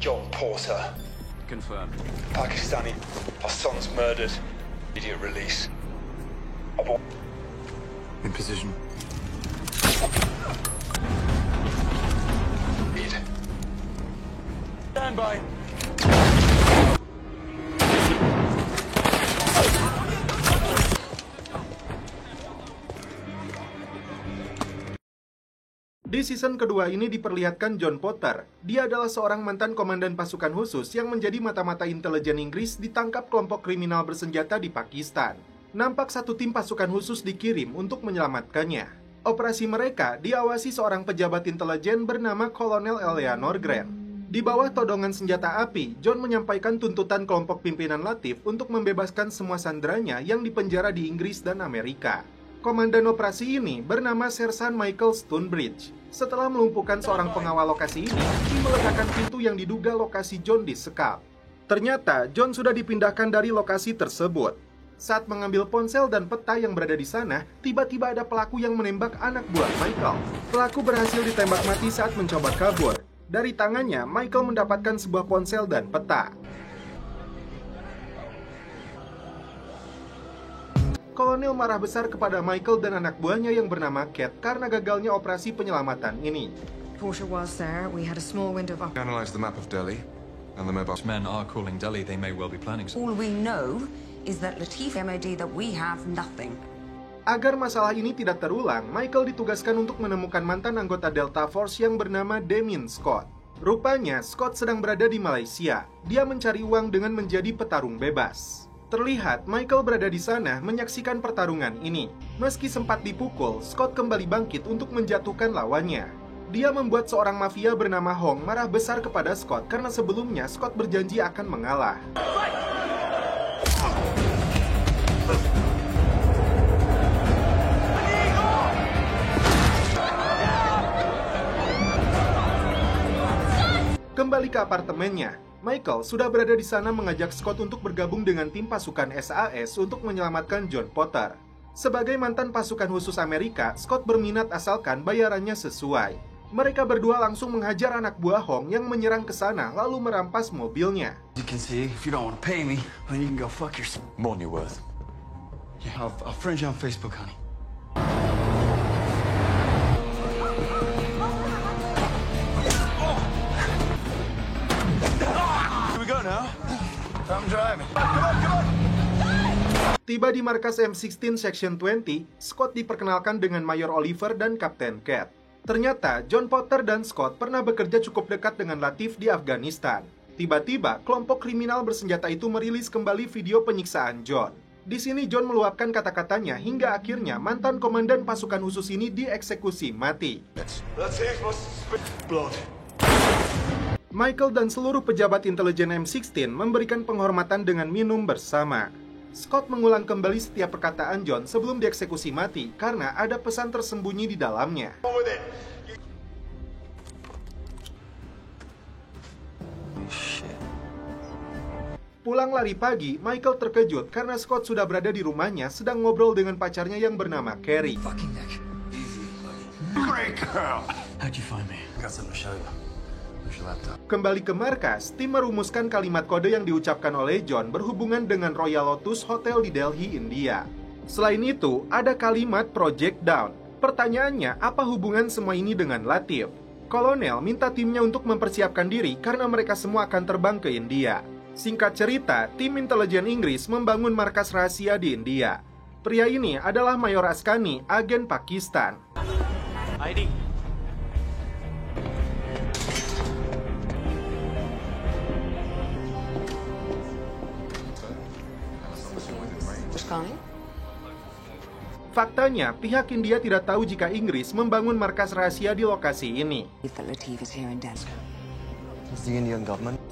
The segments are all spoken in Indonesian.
John Porter. Confirmed. Pakistani. Our son's murdered. Immediate release. In position. Stand by. Di season kedua ini diperlihatkan John Potter. Dia adalah seorang mantan komandan pasukan khusus yang menjadi mata-mata intelijen Inggris ditangkap kelompok kriminal bersenjata di Pakistan. Nampak satu tim pasukan khusus dikirim untuk menyelamatkannya. Operasi mereka diawasi seorang pejabat intelijen bernama Kolonel Eleanor Grant. Di bawah todongan senjata api, John menyampaikan tuntutan kelompok pimpinan Latif untuk membebaskan semua sanderanya yang dipenjara di Inggris dan Amerika. Komandan operasi ini bernama Sersan Michael Stonebridge. Setelah melumpuhkan seorang pengawal lokasi ini, tim meledakan pintu yang diduga lokasi John disekap. Ternyata John sudah dipindahkan dari lokasi tersebut. Saat mengambil ponsel dan peta yang berada di sana, tiba-tiba ada pelaku yang menembak anak buah Michael. Pelaku berhasil ditembak mati saat mencoba kabur. Dari tangannya, Michael mendapatkan sebuah ponsel dan peta. Kolonel marah besar kepada Michael dan anak buahnya yang bernama Cat karena gagalnya operasi penyelamatan ini. Porter was there. We had a small window of Analyze the map of Delhi, and the mobile men are calling Delhi. They may well be planning something. All we know is that Latif MOD that we have nothing. Agar masalah ini tidak terulang, Michael ditugaskan untuk menemukan mantan anggota Delta Force yang bernama Damien Scott. Rupanya, Scott sedang berada di Malaysia. Dia mencari uang dengan menjadi petarung bebas. Terlihat Michael berada di sana menyaksikan pertarungan ini. Meski sempat dipukul, Scott kembali bangkit untuk menjatuhkan lawannya. Dia membuat seorang mafia bernama Hong marah besar kepada Scott karena sebelumnya Scott berjanji akan mengalah. Kembali ke apartemennya, Michael sudah berada di sana mengajak Scott untuk bergabung dengan tim pasukan SAS untuk menyelamatkan John Potter. Sebagai mantan pasukan khusus Amerika, Scott berminat asalkan bayarannya sesuai. Mereka berdua langsung menghajar anak buah Hong yang menyerang ke sana lalu merampas mobilnya. You can see, if you don't want to pay me, then you can go fuck yourself. More than you're worth. Yeah, I'll friend you on Facebook, honey. I'm driving. Tiba di markas M16 Section 20, Scott diperkenalkan dengan Mayor Oliver dan Kapten Cat. Ternyata John Potter dan Scott pernah bekerja cukup dekat dengan Latif di Afghanistan. Tiba-tiba, kelompok kriminal bersenjata itu merilis kembali video penyiksaan John. Di sini John meluapkan kata-katanya hingga akhirnya mantan komandan pasukan khusus ini dieksekusi mati. Michael dan seluruh pejabat intelijen M16 memberikan penghormatan dengan minum bersama. Scott mengulang kembali setiap perkataan John sebelum dieksekusi mati karena ada pesan tersembunyi di dalamnya. Pulang lari pagi, Michael terkejut karena Scott sudah berada di rumahnya sedang ngobrol dengan pacarnya yang bernama Carrie. Great girl. How'd you find me? Got something to show you. Kembali ke markas, tim merumuskan kalimat kode yang diucapkan oleh John berhubungan dengan Royal Lotus Hotel di Delhi, India. Selain itu, ada kalimat Project Down. Pertanyaannya, apa hubungan semua ini dengan Latif? Kolonel minta timnya untuk mempersiapkan diri karena mereka semua akan terbang ke India. Singkat cerita, tim intelijen Inggris membangun markas rahasia di India. Pria ini adalah Mayor Ascani, agen Pakistan. ID. Faktanya, pihak India tidak tahu jika Inggris membangun markas rahasia di lokasi ini.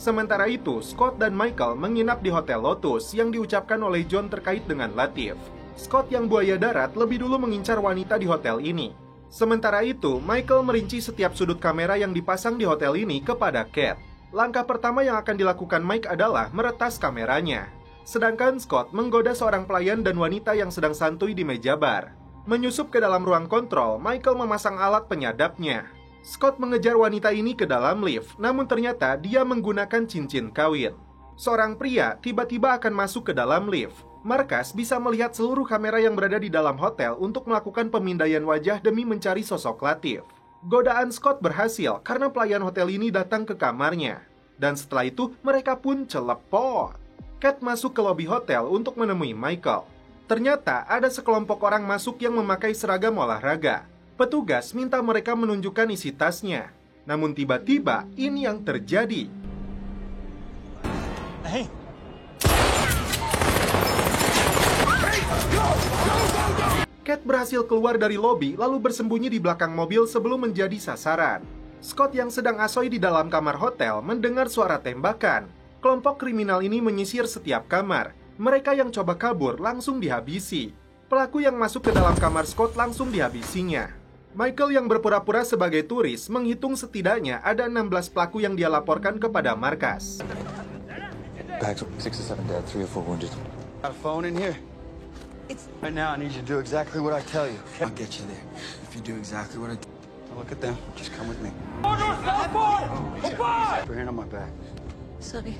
Sementara itu, Scott dan Michael menginap di Hotel Lotus yang diucapkan oleh John terkait dengan Latif. Scott yang buaya darat lebih dulu mengincar wanita di hotel ini. Sementara itu, Michael merinci setiap sudut kamera yang dipasang di hotel ini kepada Cat. Langkah pertama yang akan dilakukan Mike adalah meretas kameranya. Sedangkan Scott menggoda seorang pelayan dan wanita yang sedang santuy di meja bar. Menyusup ke dalam ruang kontrol, Michael memasang alat penyadapnya. Scott mengejar wanita ini ke dalam lift, namun ternyata dia menggunakan cincin kawin. Seorang pria tiba-tiba akan masuk ke dalam lift. Marcus bisa melihat seluruh kamera yang berada di dalam hotel untuk melakukan pemindaian wajah demi mencari sosok Latif. Godaan Scott berhasil karena pelayan hotel ini datang ke kamarnya. Dan setelah itu, mereka pun celepot. Cat masuk ke lobi hotel untuk menemui Michael. Ternyata ada sekelompok orang masuk yang memakai seragam olahraga. Petugas minta mereka menunjukkan isi tasnya. Namun tiba-tiba ini yang terjadi. Hey. Cat berhasil keluar dari lobi lalu bersembunyi di belakang mobil sebelum menjadi sasaran. Scott yang sedang asoy di dalam kamar hotel mendengar suara tembakan. Kelompok kriminal ini menyisir setiap kamar. Mereka yang coba kabur langsung dihabisi. Pelaku yang masuk ke dalam kamar Scott langsung dihabisinya. Michael yang berpura-pura sebagai turis menghitung setidaknya ada 16 pelaku yang dia laporkan kepada markas. Bags 6 or 7 dead, 3 or 4 wounded. Got a phone in here? Right now, I need you to do exactly what I tell you. Okay? I'll get you there. If you do exactly what I do. Look at them. Just come with me. Put your hand on my back. Sorry.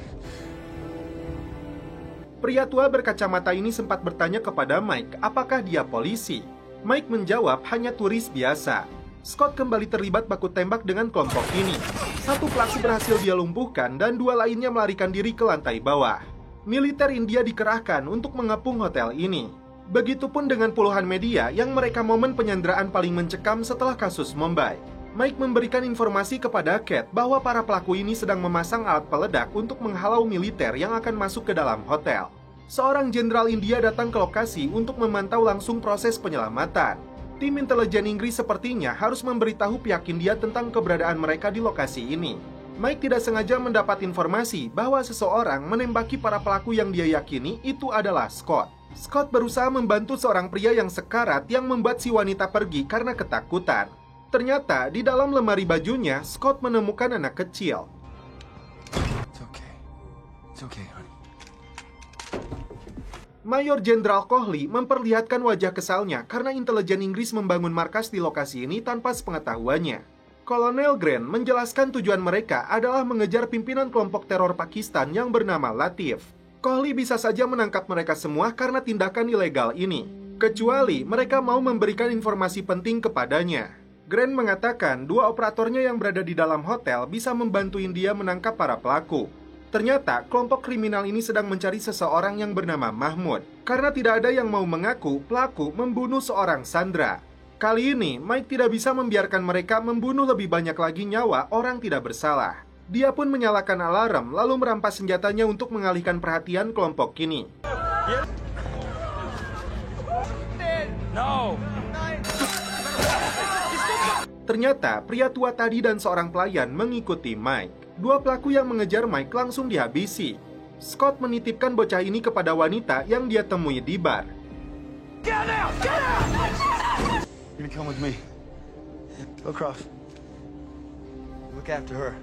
Pria tua berkacamata ini sempat bertanya kepada Mike apakah dia polisi. Mike menjawab hanya turis biasa. Scott kembali terlibat baku tembak dengan kelompok ini. Satu pelaku berhasil dia lumpuhkan dan 2 lainnya melarikan diri ke lantai bawah. Militer India dikerahkan untuk mengepung hotel ini. Begitupun dengan puluhan media yang mereka momen penyanderaan paling mencekam setelah kasus Mumbai. Mike memberikan informasi kepada Cat bahwa para pelaku ini sedang memasang alat peledak untuk menghalau militer yang akan masuk ke dalam hotel. Seorang jenderal India datang ke lokasi untuk memantau langsung proses penyelamatan. Tim intelijen Inggris sepertinya harus memberitahu pihak India tentang keberadaan mereka di lokasi ini. Mike tidak sengaja mendapat informasi bahwa seseorang menembaki para pelaku yang dia yakini itu adalah Scott. Scott berusaha membantu seorang pria yang sekarat yang membuat si wanita pergi karena ketakutan. Ternyata di dalam lemari bajunya, Scott menemukan anak kecil. It's okay, honey. Mayor Jenderal Kohli memperlihatkan wajah kesalnya karena intelijen Inggris membangun markas di lokasi ini tanpa sepengetahuannya. Kolonel Grant menjelaskan tujuan mereka adalah mengejar pimpinan kelompok teror Pakistan yang bernama Latif. Kohli bisa saja menangkap mereka semua karena tindakan ilegal ini, kecuali mereka mau memberikan informasi penting kepadanya. Grant mengatakan 2 operatornya yang berada di dalam hotel bisa membantu India menangkap para pelaku. Ternyata kelompok kriminal ini sedang mencari seseorang yang bernama Mahmud, karena tidak ada yang mau mengaku pelaku membunuh seorang sandera. Kali ini, Mike tidak bisa membiarkan mereka membunuh lebih banyak lagi nyawa orang tidak bersalah. Dia pun menyalakan alarm lalu merampas senjatanya untuk mengalihkan perhatian kelompok ini. No. Ternyata pria tua tadi dan seorang pelayan mengikuti Mike. 2 pelaku yang mengejar Mike langsung dihabisi. Scott menitipkan bocah ini kepada wanita yang dia temui di bar. Get out! Get out! You come with me. Go across. Look after her.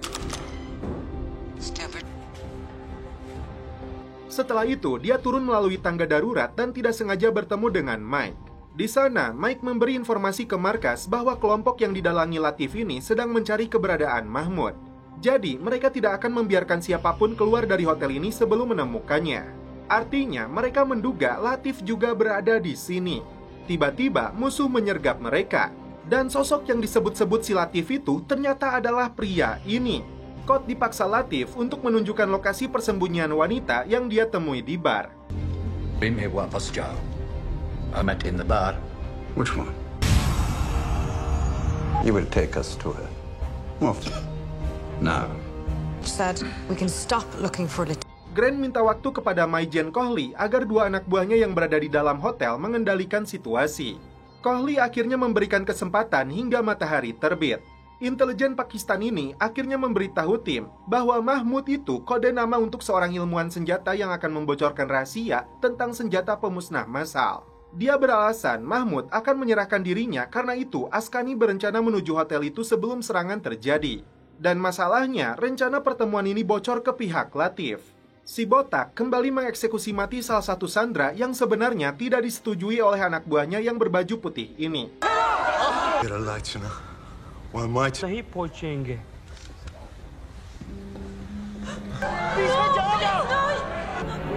Setelah itu, dia turun melalui tangga darurat dan tidak sengaja bertemu dengan Mike. Di sana, Mike memberi informasi ke markas bahwa kelompok yang didalangi Latif ini sedang mencari keberadaan Mahmud. Jadi, mereka tidak akan membiarkan siapapun keluar dari hotel ini sebelum menemukannya. Artinya, mereka menduga Latif juga berada di sini. Tiba-tiba, musuh menyergap mereka. Dan sosok yang disebut-sebut si Latif itu ternyata adalah pria ini. Scott dipaksa Latif untuk menunjukkan lokasi persembunyian wanita yang dia temui di bar. I met in the bar. Which one? You will take us to her. Well, no. Said we can stop looking for Latif. Grant minta waktu kepada Maijen Kohli agar 2 anak buahnya yang berada di dalam hotel mengendalikan situasi. Kohli akhirnya memberikan kesempatan hingga matahari terbit. Intelijen Pakistan ini akhirnya memberitahu tim bahwa Mahmud itu kode nama untuk seorang ilmuwan senjata yang akan membocorkan rahasia tentang senjata pemusnah massal. Dia beralasan Mahmud akan menyerahkan dirinya karena itu Askani berencana menuju hotel itu sebelum serangan terjadi. Dan masalahnya, rencana pertemuan ini bocor ke pihak Latif. Si botak kembali mengeksekusi mati salah satu sandera yang sebenarnya tidak disetujui oleh anak buahnya yang berbaju putih ini. Get a light, you know. Why might नहीं पहुंचेंगे।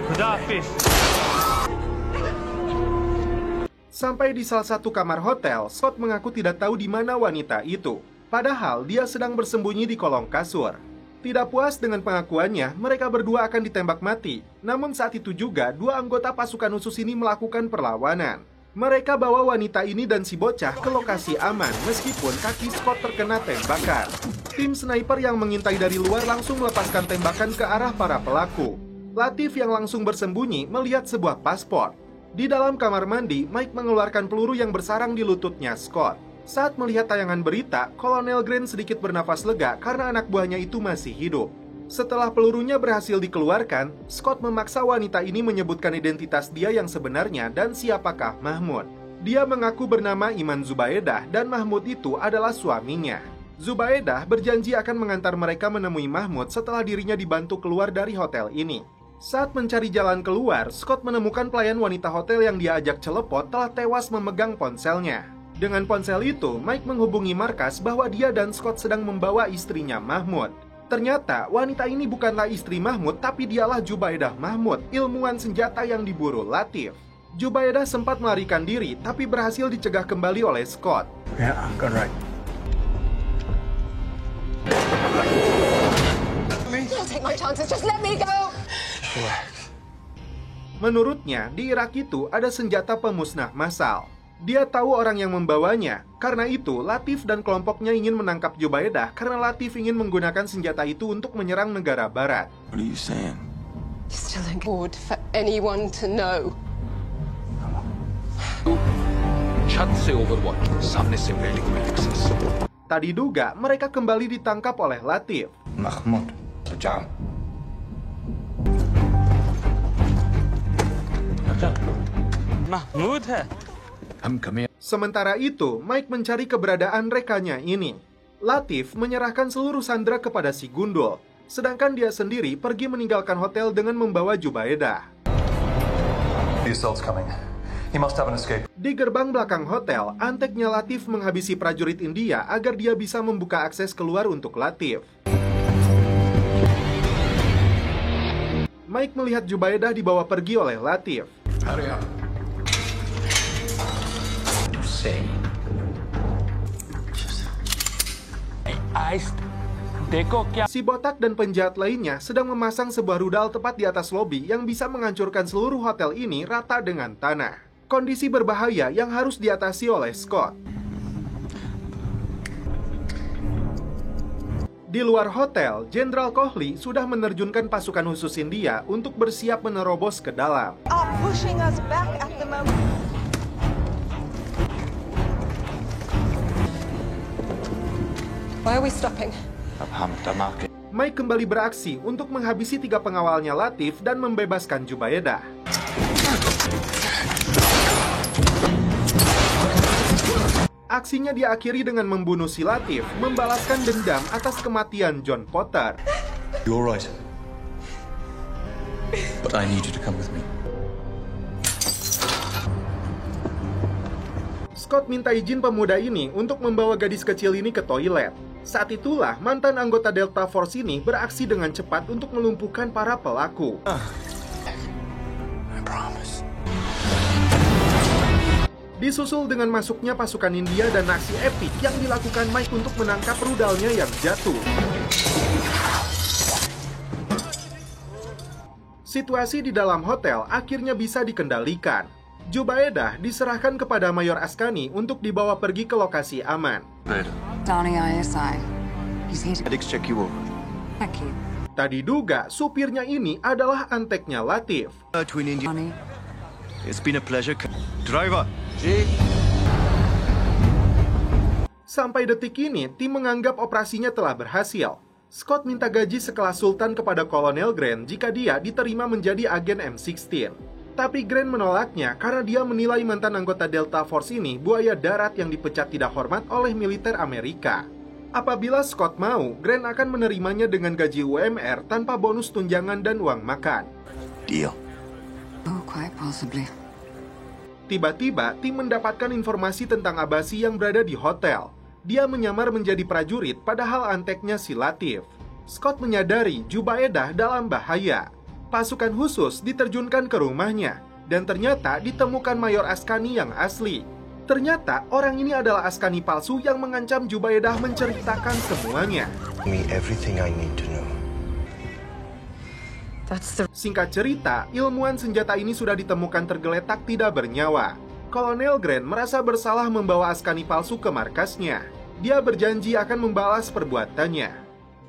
खुदा हाफिज। Sampai di salah satu kamar hotel, Scott mengaku tidak tahu di mana wanita itu. Padahal dia sedang bersembunyi di kolong kasur. Tidak puas dengan pengakuannya, mereka berdua akan ditembak mati. Namun saat itu juga, dua anggota pasukan khusus ini melakukan perlawanan. Mereka bawa wanita ini dan si bocah ke lokasi aman, meskipun kaki Scott terkena tembakan. Tim sniper yang mengintai dari luar langsung melepaskan tembakan ke arah para pelaku. Latif yang langsung bersembunyi melihat sebuah paspor. Di dalam kamar mandi, Mike mengeluarkan peluru yang bersarang di lututnya Scott. Saat melihat tayangan berita, Kolonel Grant sedikit bernafas lega karena anak buahnya itu masih hidup. Setelah pelurunya berhasil dikeluarkan, Scott memaksa wanita ini menyebutkan identitas dia yang sebenarnya dan siapakah Mahmud. Dia mengaku bernama Iman Zubaedah dan Mahmud itu adalah suaminya. Zubaedah berjanji akan mengantar mereka menemui Mahmud setelah dirinya dibantu keluar dari hotel ini. Saat mencari jalan keluar, Scott menemukan pelayan wanita hotel yang dia ajak celepot telah tewas memegang ponselnya. Dengan ponsel itu, Mike menghubungi markas bahwa dia dan Scott sedang membawa istrinya Mahmud. Ternyata, wanita ini bukanlah istri Mahmud, tapi dialah Zubaedah Mahmud, ilmuwan senjata yang diburu Latif. Zubaedah sempat melarikan diri, tapi berhasil dicegah kembali oleh Scott. Yeah, got right. I'll take my chances, just let me go! Menurutnya, di Irak itu ada senjata pemusnah massal. Dia tahu orang yang membawanya. Karena itu, Latif dan kelompoknya ingin menangkap Zubaedah karena Latif ingin menggunakan senjata itu untuk menyerang negara barat. What are you saying? You're still on board for anyone to know. Tadi duga, mereka kembali ditangkap oleh Latif. Mahmud, sejam. Mahmood है। Sementara itu, Mike mencari keberadaan rekannya ini. Latif menyerahkan seluruh sandera kepada si gundul, sedangkan dia sendiri pergi meninggalkan hotel dengan membawa Zubaedah. The assault's coming. He must have an escape. Di gerbang belakang hotel, anteknya Latif menghabisi prajurit India agar dia bisa membuka akses keluar untuk Latif. Mike melihat Zubaedah dibawa pergi oleh Latif. Hurry up. Si botak dan penjahat lainnya sedang memasang sebuah rudal tepat di atas lobi yang bisa menghancurkan seluruh hotel ini rata dengan tanah. Kondisi berbahaya yang harus diatasi oleh Scott. Di luar hotel, Jenderal Kohli sudah menerjunkan pasukan khusus India untuk bersiap menerobos ke dalam. Why are we stopping? Mike kembali beraksi untuk menghabisi 3 pengawalnya Latif dan membebaskan Zubaedah. Aksinya diakhiri dengan membunuh si Latif, membalaskan dendam atas kematian John Potter. You're right. But I need you to come with me. Scott minta izin pemuda ini untuk membawa gadis kecil ini ke toilet. Saat itulah mantan anggota Delta Force ini beraksi dengan cepat untuk melumpuhkan para pelaku. I promise. Disusul dengan masuknya pasukan India dan aksi epik yang dilakukan Mike untuk menangkap rudalnya yang jatuh. Situasi di dalam hotel akhirnya bisa dikendalikan. Zubaedah diserahkan kepada Mayor Askani untuk dibawa pergi ke lokasi aman. Donnie ISI. He's here to... Medics check you over. Thank you. Tadi duga supirnya ini adalah anteknya Latif. Twin India. Donnie. It's been a pleasure. Driver. Sampai detik ini, tim menganggap operasinya telah berhasil. Scott minta gaji sekelas Sultan kepada Kolonel Grant jika dia diterima menjadi agen M16. Tapi Grant menolaknya karena dia menilai mantan anggota Delta Force ini buaya darat yang dipecat tidak hormat oleh militer Amerika. Apabila Scott mau, Grant akan menerimanya dengan gaji UMR tanpa bonus tunjangan dan uang makan. Deal. Oh, quite possibly. Tiba-tiba, tim mendapatkan informasi tentang Abasi yang berada di hotel. Dia menyamar menjadi prajurit padahal anteknya si Latif. Scott menyadari Jubaedah dalam bahaya. Pasukan khusus diterjunkan ke rumahnya dan ternyata ditemukan Mayor Askani yang asli. Ternyata orang ini adalah Askani palsu yang mengancam Jubaedah menceritakan semuanya. Me everything I need to know. Singkat cerita, ilmuwan senjata ini sudah ditemukan tergeletak tidak bernyawa. Kolonel Grant merasa bersalah membawa Askani palsu ke markasnya. Dia berjanji akan membalas perbuatannya.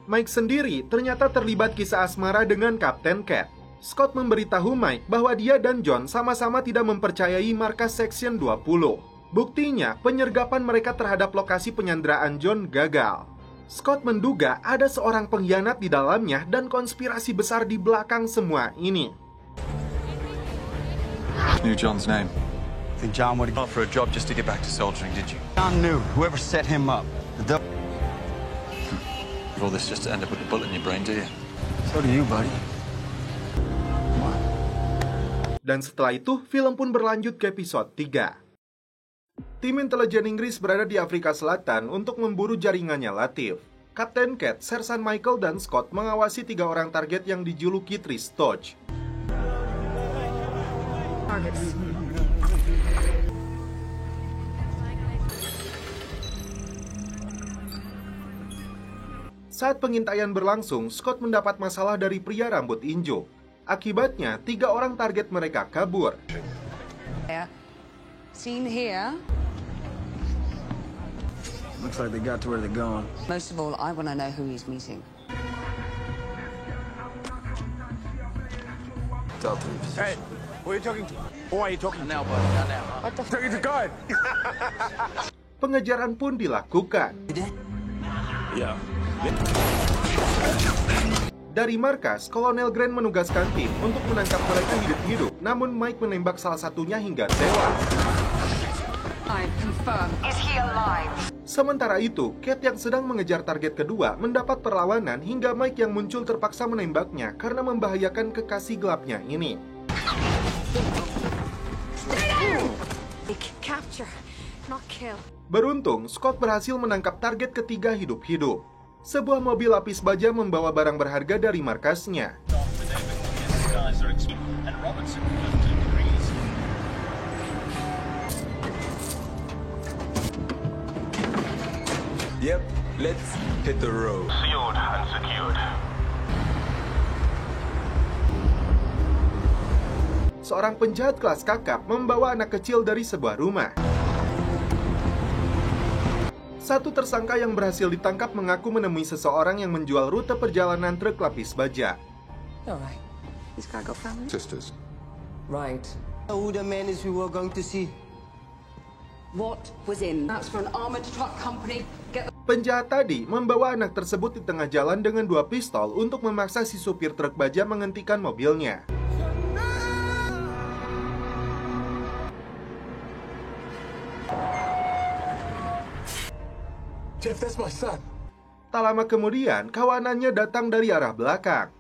Mike sendiri ternyata terlibat kisah asmara dengan Kapten Cat. Scott memberitahu Mike bahwa dia dan John sama-sama tidak mempercayai markas Section 20. Buktinya, penyergapan mereka terhadap lokasi penyanderaan John gagal. Scott menduga ada seorang pengkhianat di dalamnya dan konspirasi besar di belakang semua ini. Knew John's name. Think John would Not for a job just to get back to soldiering, did you? John knew whoever set him up. All this just to end up with a bullet in your brain, do you? So do you, buddy. Dan setelah itu, film pun berlanjut ke episode 3. Tim intelijen Inggris berada di Afrika Selatan untuk memburu jaringannya Latif. Kapten Cat, Sersan Michael, dan Scott mengawasi 3 orang target yang dijuluki Three Stooges. Saat pengintaian berlangsung, Scott mendapat masalah dari pria rambut injo. Akibatnya, 3 orang target mereka kabur. Seen here. Looks like they got to where they're going. Most of all, I want to know who he's meeting. Delta in position. Hey, who are you talking to? Who are you talking now, buddy? Not now. Huh? What the fuck? Talking to God. Pengejaran pun dilakukan. Yeah. Dari markas, Kolonel Grant menugaskan tim untuk menangkap mereka hidup-hidup, namun Mike menembak salah satunya hingga tewas. I confirm. Is he alive? Sementara itu, Cat yang sedang mengejar target kedua mendapat perlawanan hingga Mike yang muncul terpaksa menembaknya karena membahayakan kekasih gelapnya ini. Capture, not kill. Beruntung, Scott berhasil menangkap target ketiga hidup-hidup. Sebuah mobil lapis baja membawa barang berharga dari markasnya. Yep, let's hit the road. Sealed and secured. Seorang penjahat kelas kakap membawa anak kecil dari sebuah rumah. Satu tersangka yang berhasil ditangkap mengaku menemui seseorang yang menjual rute perjalanan truk lapis baja. Alright. This guy got family? Sisters. Right. Who the man is we were going to see? What was in? That's for an armored truck company. Get the... Penjahat tadi membawa anak tersebut di tengah jalan dengan 2 pistol untuk memaksa si supir truk baja menghentikan mobilnya. Jeff, that's my son. Tak lama kemudian, kawanannya datang dari arah belakang.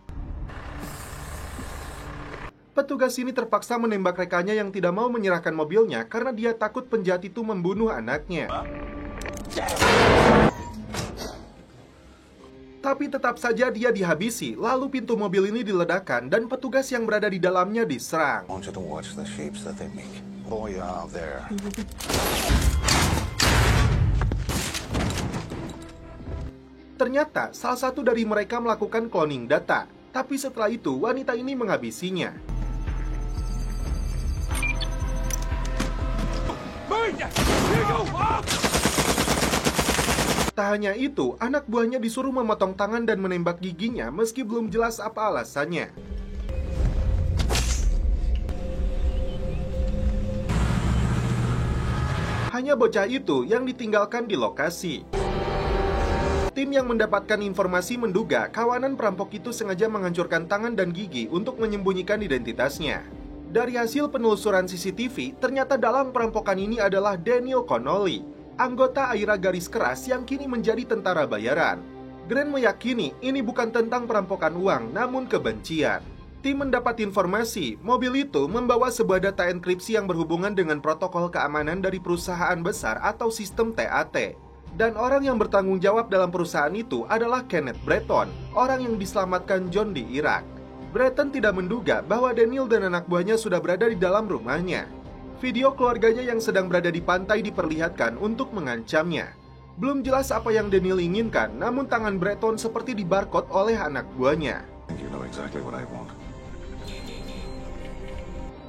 Petugas ini terpaksa menembak rekannya yang tidak mau menyerahkan mobilnya karena dia takut penjahat itu membunuh anaknya. Tapi tetap saja dia dihabisi, lalu pintu mobil ini diledakkan dan petugas yang berada di dalamnya diserang. I want you to watch the shapes that they make. Oh yeah, there. Ternyata salah satu dari mereka melakukan cloning data, tapi setelah itu wanita ini menghabisinya. Tak hanya itu, anak buahnya disuruh memotong tangan dan menembak giginya meski belum jelas apa alasannya. Hanya bocah itu yang ditinggalkan di lokasi. Tim yang mendapatkan informasi menduga kawanan perampok itu sengaja menghancurkan tangan dan gigi untuk menyembunyikan identitasnya. Dari hasil penelusuran CCTV, ternyata dalam perampokan ini adalah Daniel Connolly, anggota AIRA garis keras yang kini menjadi tentara bayaran. Grant meyakini ini bukan tentang perampokan uang, namun kebencian. Tim mendapat informasi, mobil itu membawa sebuah data enkripsi yang berhubungan dengan protokol keamanan dari perusahaan besar atau sistem TAT. Dan orang yang bertanggung jawab dalam perusahaan itu adalah Kenneth Breton, orang yang diselamatkan John di Irak. Breton tidak menduga bahwa Daniel dan anak buahnya sudah berada di dalam rumahnya. Video keluarganya yang sedang berada di pantai diperlihatkan untuk mengancamnya. Belum jelas apa yang Daniel inginkan, namun tangan Breton seperti dibarcode oleh anak buahnya. You know exactly what I want.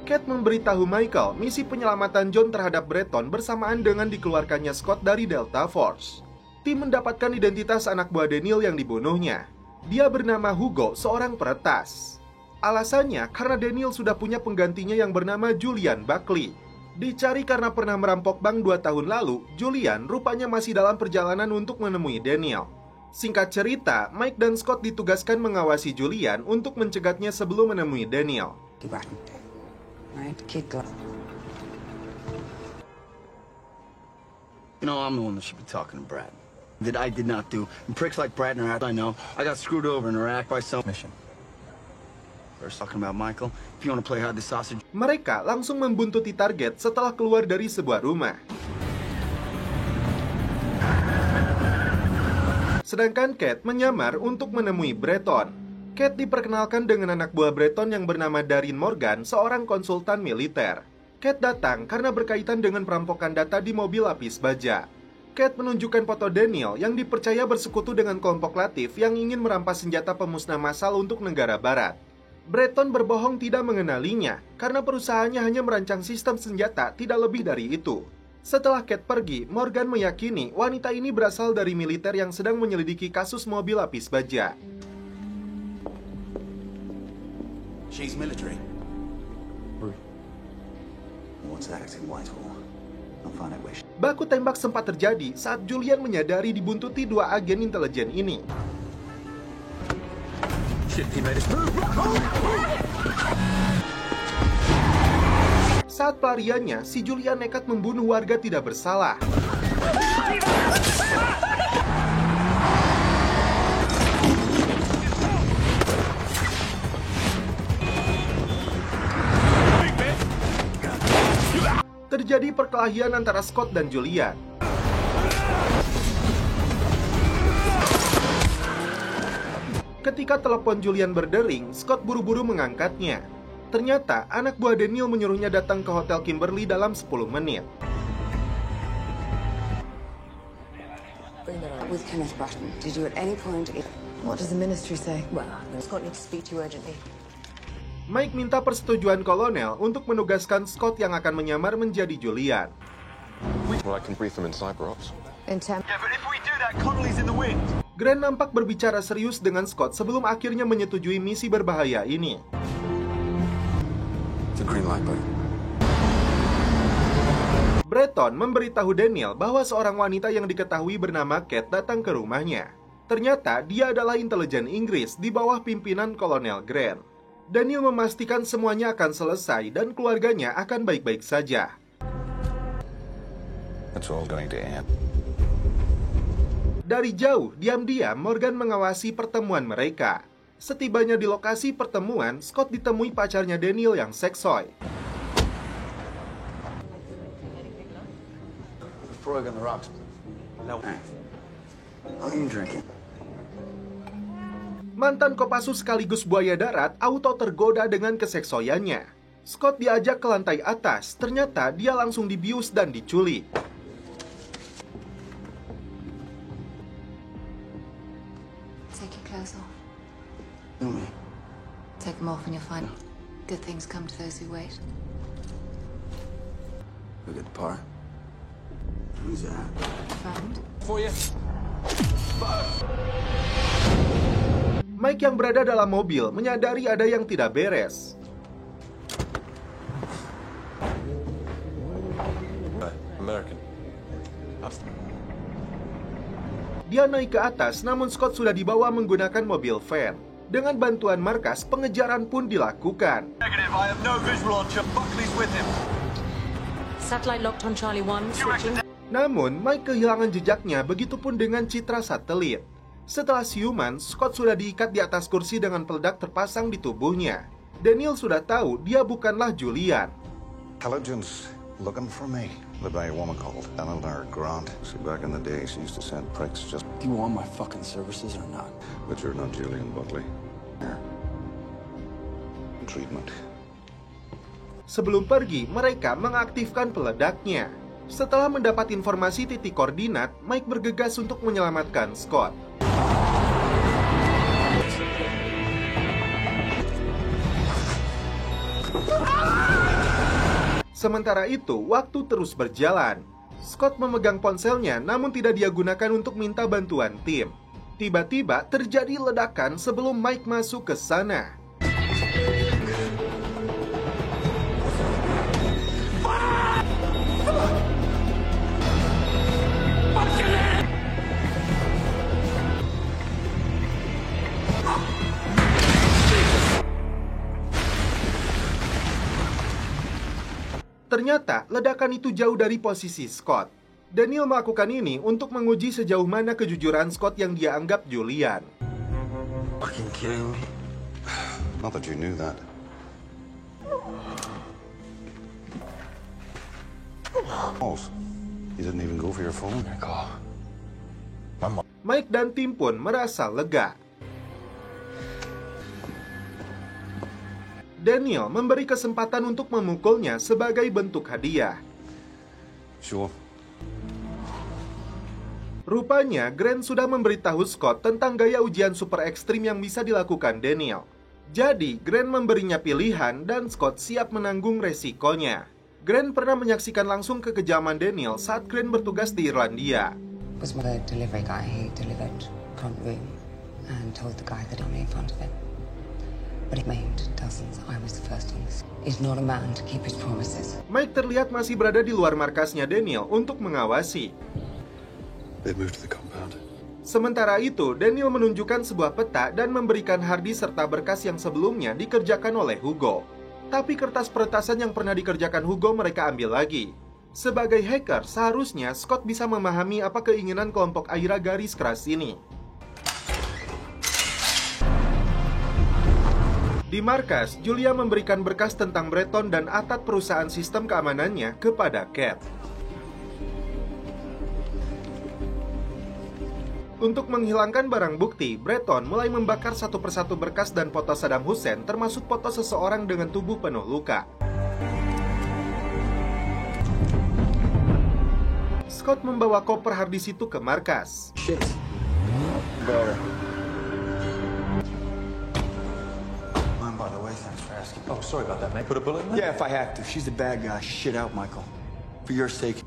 Kat memberitahu Michael misi penyelamatan John terhadap Breton bersamaan dengan dikeluarkannya Scott dari Delta Force. Tim mendapatkan identitas anak buah Daniel yang dibunuhnya. Dia bernama Hugo, seorang peretas. Alasannya karena Daniel sudah punya penggantinya yang bernama Julian Buckley. Dicari karena pernah merampok bank 2 tahun lalu, Julian rupanya masih dalam perjalanan untuk menemui Daniel. Singkat cerita, Mike dan Scott ditugaskan mengawasi Julian untuk mencegatnya sebelum menemui Daniel. Right, kid glove. You know, I'm the one that should be talking to Brad. That I did not do. And pricks like Brad and I know. I got screwed over in Iraq by some mission. First talking about Michael. If you want to play hide the sausage. Mereka langsung membuntuti target setelah keluar dari sebuah rumah. Sedangkan Kat menyamar untuk menemui Breton. Kat diperkenalkan dengan anak buah Breton yang bernama Darin Morgan, seorang konsultan militer. Kat datang karena berkaitan dengan perampokan data di mobil lapis baja. Kat menunjukkan foto Daniel yang dipercaya bersekutu dengan kelompok Latif yang ingin merampas senjata pemusnah massal untuk negara barat. Breton berbohong tidak mengenalinya karena perusahaannya hanya merancang sistem senjata, tidak lebih dari itu. Setelah Kat pergi, Morgan meyakini wanita ini berasal dari militer yang sedang menyelidiki kasus mobil lapis baja. She's military. What's that in Whitehall? I'll find out where she... Baku tembak sempat terjadi saat Julian menyadari dibuntuti 2 agen intelijen ini. Saat pelariannya, si Julian nekat membunuh warga tidak bersalah. Terjadi perkelahian antara Scott dan Julian. Ketika telepon Julian berdering, Scott buru-buru mengangkatnya. Ternyata anak buah Daniel menyuruhnya datang ke Hotel Kimberly dalam 10 menit. With Kenneth Breton, did you at any point... What does the ministry say? Well, Scott needs to speak to you urgently. Mike minta persetujuan kolonel untuk menugaskan Scott yang akan menyamar menjadi Julian. Well, I can brief them in cyber ops. Yeah, but if we do that, Connolly's in the wind. Grant nampak berbicara serius dengan Scott sebelum akhirnya menyetujui misi berbahaya ini. The green light, buddy. Breton memberitahu Daniel bahwa seorang wanita yang diketahui bernama Kat datang ke rumahnya. Ternyata dia adalah intelijen Inggris di bawah pimpinan Kolonel Grant. Daniel memastikan semuanya akan selesai dan keluarganya akan baik-baik saja. That's all going to end. Dari jauh, diam-diam Morgan mengawasi pertemuan mereka. Setibanya di lokasi pertemuan, Scott ditemui pacarnya Daniel yang seksoi. Frog on the rocks. No. How are you drinking? Mantan Kopassus sekaligus buaya darat auto tergoda dengan keseksoyannya. Scott diajak ke lantai atas, ternyata dia langsung dibius dan diculik. Take your clothes off. Take them off and you'll find good things come to those who wait. Look at the part. Who's that? Friend. For you. Mike yang berada dalam mobil menyadari ada yang tidak beres. American. Dia naik ke atas, namun Scott sudah dibawa menggunakan mobil van. Dengan bantuan markas, pengejaran pun dilakukan. Negative, I have no visual on Chuck. Buckley's with him. Satellite locked on Charlie 1, switching. Namun, Mike kehilangan jejaknya, begitupun dengan citra satelit. Setelah siuman, Scott sudah diikat di atas kursi dengan peledak terpasang di tubuhnya. Daniel sudah tahu dia bukanlah Julian. Intelligence Looking for me. Led by a woman called Eleanor Grant. See, back in the day, she used to send pricks just... Do you want my fucking services or not? But you're not Julian Buckley. Here. Treatment. Sebelum pergi, mereka mengaktifkan peledaknya. Setelah mendapat informasi titik koordinat, Mike bergegas untuk menyelamatkan Scott. Sementara itu, waktu terus berjalan. Scott memegang ponselnya namun tidak dia gunakan untuk minta bantuan tim. Tiba-tiba terjadi ledakan sebelum Mike masuk ke sana. Ternyata, ledakan itu jauh dari posisi Scott. Daniel melakukan ini untuk menguji sejauh mana kejujuran Scott yang dia anggap Julian. Fucking kidding me? Not that you knew that. You didn't even go for your phone. Mike dan tim pun merasa lega. Daniel memberi kesempatan untuk memukulnya sebagai bentuk hadiah. Sure. Rupanya, Grant sudah memberitahu Scott tentang gaya ujian super ekstrim yang bisa dilakukan Daniel. Jadi, Grant memberinya pilihan dan Scott siap menanggung resikonya. Grant pernah menyaksikan langsung kekejaman Daniel saat Grant bertugas di Irlandia. Was the delivery guy. He delivered front room and told the guy that I'm in front of him. But he made dozens. I was the first on this. He's not a man to keep his promises. Mike terlihat masih berada di luar markasnya Daniel untuk mengawasi. They moved to the compound. Sementara itu, Daniel menunjukkan sebuah peta dan memberikan harddisk serta berkas yang sebelumnya dikerjakan oleh Hugo. Tapi kertas peretasan yang pernah dikerjakan Hugo mereka ambil lagi. Sebagai hacker, seharusnya Scott bisa memahami apa keinginan kelompok Aira garis keras ini. Di markas, Julia memberikan berkas tentang Breton dan atap perusahaan sistem keamanannya kepada Kat. Untuk menghilangkan barang bukti, Breton mulai membakar satu persatu berkas dan foto Saddam Hussein, termasuk foto seseorang dengan tubuh penuh luka. Scott membawa koper harddisk itu ke markas. Shit. Oh, sorry about that, mate. Put a bullet in there? Yeah, if I have to. She's a bad guy. Shit out, Michael. For your sake.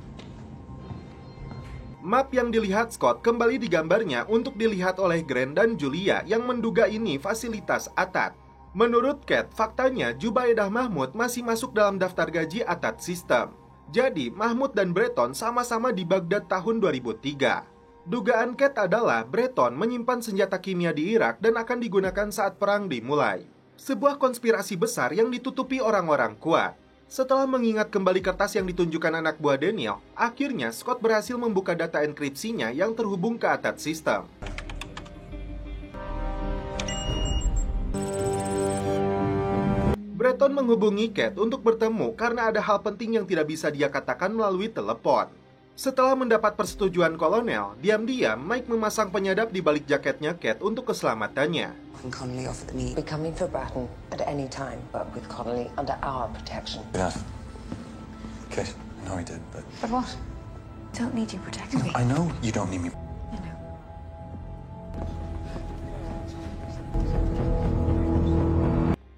Map yang dilihat Scott kembali digambarnya untuk dilihat oleh Grant dan Julia yang menduga ini fasilitas Atat. Menurut Kat, faktanya Jubaidah Mahmud masih masuk dalam daftar gaji Atat System. Jadi, Mahmud dan Breton sama-sama di Baghdad tahun 2003. Dugaan Kat adalah Breton menyimpan senjata kimia di Irak dan akan digunakan saat perang dimulai. Sebuah konspirasi besar yang ditutupi orang-orang kuat. Setelah mengingat kembali kertas yang ditunjukkan anak buah Daniel, akhirnya Scott berhasil membuka data enkripsinya yang terhubung ke Atat System. Breton menghubungi Kat untuk bertemu karena ada hal penting yang tidak bisa dia katakan melalui telepon. Setelah mendapat persetujuan kolonel, diam-diam Mike memasang penyadap di balik jaketnya Kat untuk keselamatannya. Connolly offered me. We're coming for Bratton at any time, but with Connolly under our protection. Yeah. Okay, I know he did, but... But what? Don't need you protecting me. I know you don't need me. You know.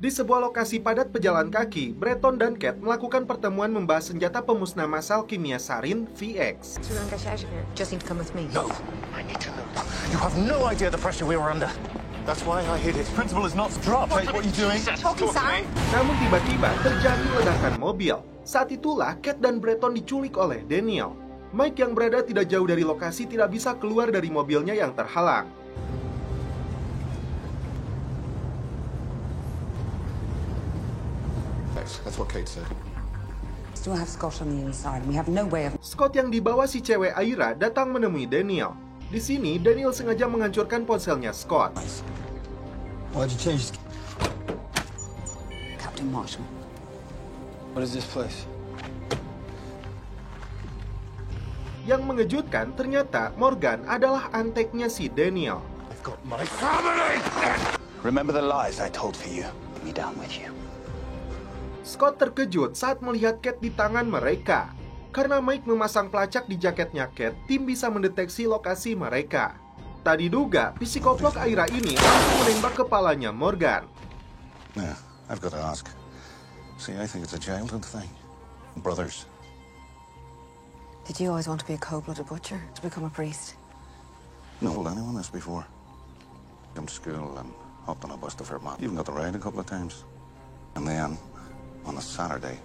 Di sebuah lokasi padat pejalan kaki, Breton dan Kat melakukan pertemuan membahas senjata pemusnah massal kimia sarin VX. So we don't get you out of here. Just need to come with me. No, I need to know. You have no idea the pressure we were under. That's why I hid it. Principle is not to drop. Hey, what are you doing? Talking, Sam. Namun tiba-tiba terjadi ledakan mobil. Saat itulah Kat dan Breton diculik oleh Daniel. Mike yang berada tidak jauh dari lokasi tidak bisa keluar dari mobilnya yang terhalang. That's what Kate said. Still have Scott on the inside. We have no way of... Scott yang dibawa si cewek Aira datang menemui Daniel. Di sini, Daniel sengaja menghancurkan ponselnya Scott. Why'd you change? Captain Marshall. What is this place? Yang mengejutkan, ternyata Morgan adalah anteknya si Daniel. I've got my family! Remember the lies I told for you. Me down with you. Scott terkejut saat melihat Kate di tangan mereka. Karena Mike memasang pelacak di jaketnya Kate, tim bisa mendeteksi lokasi mereka. Tak diduga, psikoplok Aira ini langsung menembak kepalanya Morgan. Yeah, I've got to ask. See, I think it's a childhood thing. Brothers. Did you always want to be a cold-blooded butcher, to become a priest? Not told anyone this before. Come to school and hopped on a bus to Fairmont. Even got to ride a couple of times. And then, on a Saturday.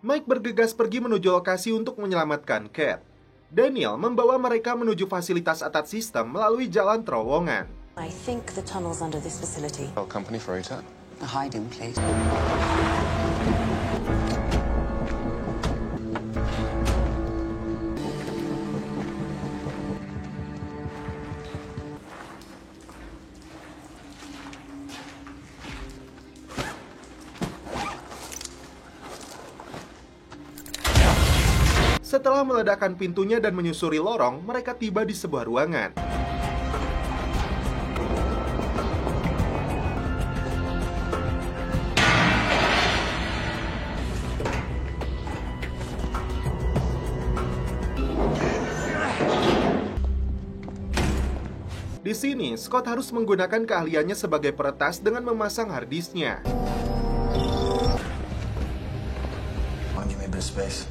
Mike bergegas pergi menuju lokasi untuk menyelamatkan Kate. Daniel membawa mereka menuju fasilitas atap sistem melalui jalan terowongan. I think the tunnel's under this facility. Tell company for ATAT. A hiding place. Setelah meledakkan pintunya dan menyusuri lorong, mereka tiba di sebuah ruangan. Di sini, Scott harus menggunakan keahliannya sebagai peretas dengan memasang harddisknya. Give me a bit of space.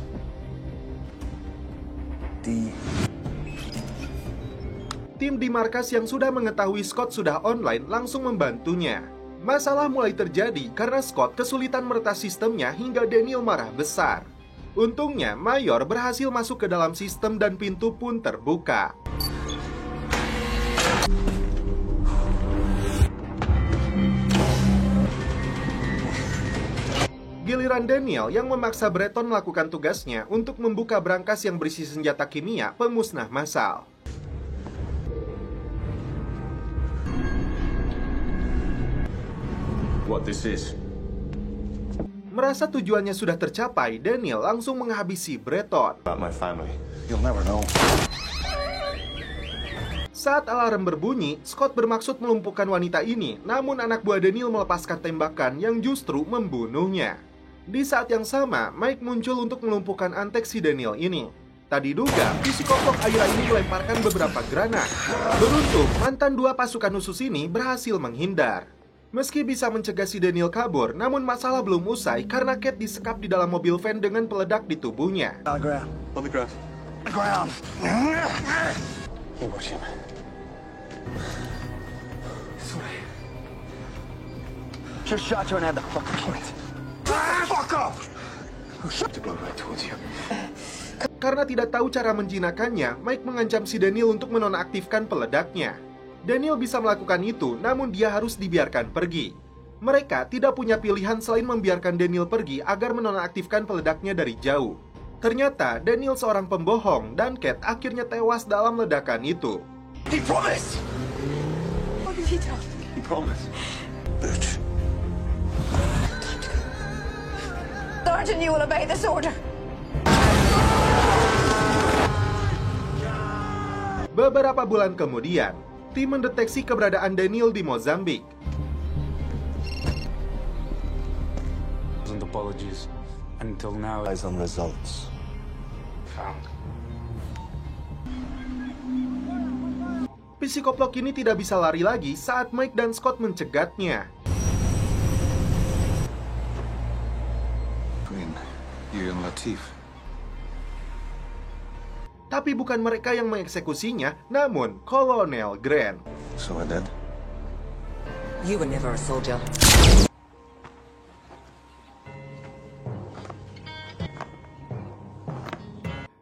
Tim di markas yang sudah mengetahui Scott sudah online langsung membantunya. Masalah mulai terjadi karena Scott kesulitan meretas sistemnya hingga Daniel marah besar. Untungnya, Mayor berhasil masuk ke dalam sistem dan pintu pun terbuka. Giliran Daniel yang memaksa Breton melakukan tugasnya untuk membuka brankas yang berisi senjata kimia pemusnah massal. What this is? Merasa tujuannya sudah tercapai, Daniel langsung menghabisi Breton. About my family. You'll never know. Saat alarm berbunyi, Scott bermaksud melumpuhkan wanita ini, namun anak buah Daniel melepaskan tembakan yang justru membunuhnya. Di saat yang sama, Mike muncul untuk melumpuhkan antek si Daniel ini. Tak diduga, psikoplok Aira ini melemparkan beberapa granat. Beruntung, mantan dua pasukan khusus ini berhasil menghindar. Meski bisa mencegah si Daniel kabur, namun masalah belum usai karena Kate disekap di dalam mobil van dengan peledak di tubuhnya. On the ground. On the ground. Ground. You watch him. Just shot you and had the fucking point. Fuck off! Who shot the blow right towards you? Karena tidak tahu cara menjinakkannya, Mike mengancam si Daniel untuk menonaktifkan peledaknya. Daniel bisa melakukan itu, namun dia harus dibiarkan pergi. Mereka tidak punya pilihan selain membiarkan Daniel pergi agar menonaktifkan peledaknya dari jauh. Ternyata Daniel seorang pembohong dan Kate akhirnya tewas dalam ledakan itu. He promised! What did he do? He promised. Bitch. Sergeant, you will obey this order. Beberapa bulan kemudian, tim mendeteksi keberadaan Daniel di Mozambik. Apologies. Until now, Eyes on results. Found. Psikoplok ini tidak bisa lari lagi saat Mike dan Scott mencegatnya. Between you and Latif. Tapi bukan mereka yang mengeksekusinya, namun Kolonel Grant. So I did. You were never a soldier.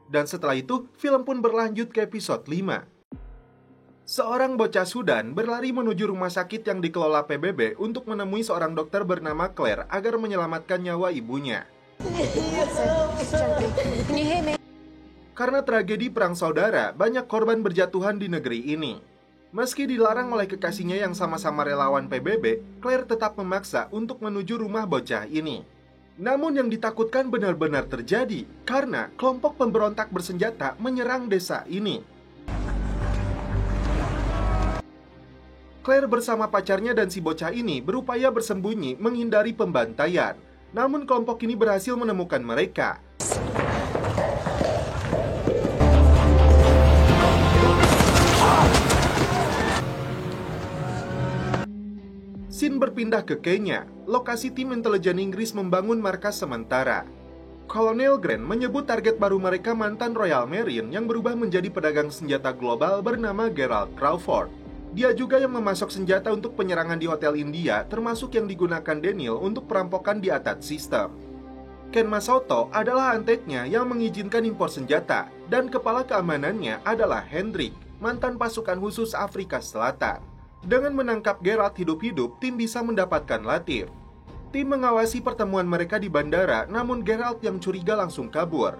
Dan setelah itu, film pun berlanjut ke episode 5. Seorang bocah Sudan berlari menuju rumah sakit yang dikelola PBB untuk menemui seorang dokter bernama Claire agar menyelamatkan nyawa ibunya. Karena tragedi perang saudara, banyak korban berjatuhan di negeri ini. Meski dilarang oleh kekasihnya yang sama-sama relawan PBB, Claire tetap memaksa untuk menuju rumah bocah ini. Namun yang ditakutkan benar-benar terjadi karena kelompok pemberontak bersenjata menyerang desa ini. Claire bersama pacarnya dan si bocah ini berupaya bersembunyi menghindari pembantaian. Namun kelompok ini berhasil menemukan mereka. Scene berpindah ke Kenya. Lokasi tim intelijen Inggris membangun markas sementara. Kolonel Grant menyebut target baru mereka mantan Royal Marine yang berubah menjadi pedagang senjata global bernama Gerald Crawford. Dia juga yang memasok senjata untuk penyerangan di Hotel India, termasuk yang digunakan Daniel untuk perampokan di Atat System. Ken Masoto adalah anteknya yang mengizinkan impor senjata, dan kepala keamanannya adalah Hendrik, mantan pasukan khusus Afrika Selatan. Dengan menangkap Geralt hidup-hidup, tim bisa mendapatkan Latif. Tim mengawasi pertemuan mereka di bandara, namun Geralt yang curiga langsung kabur.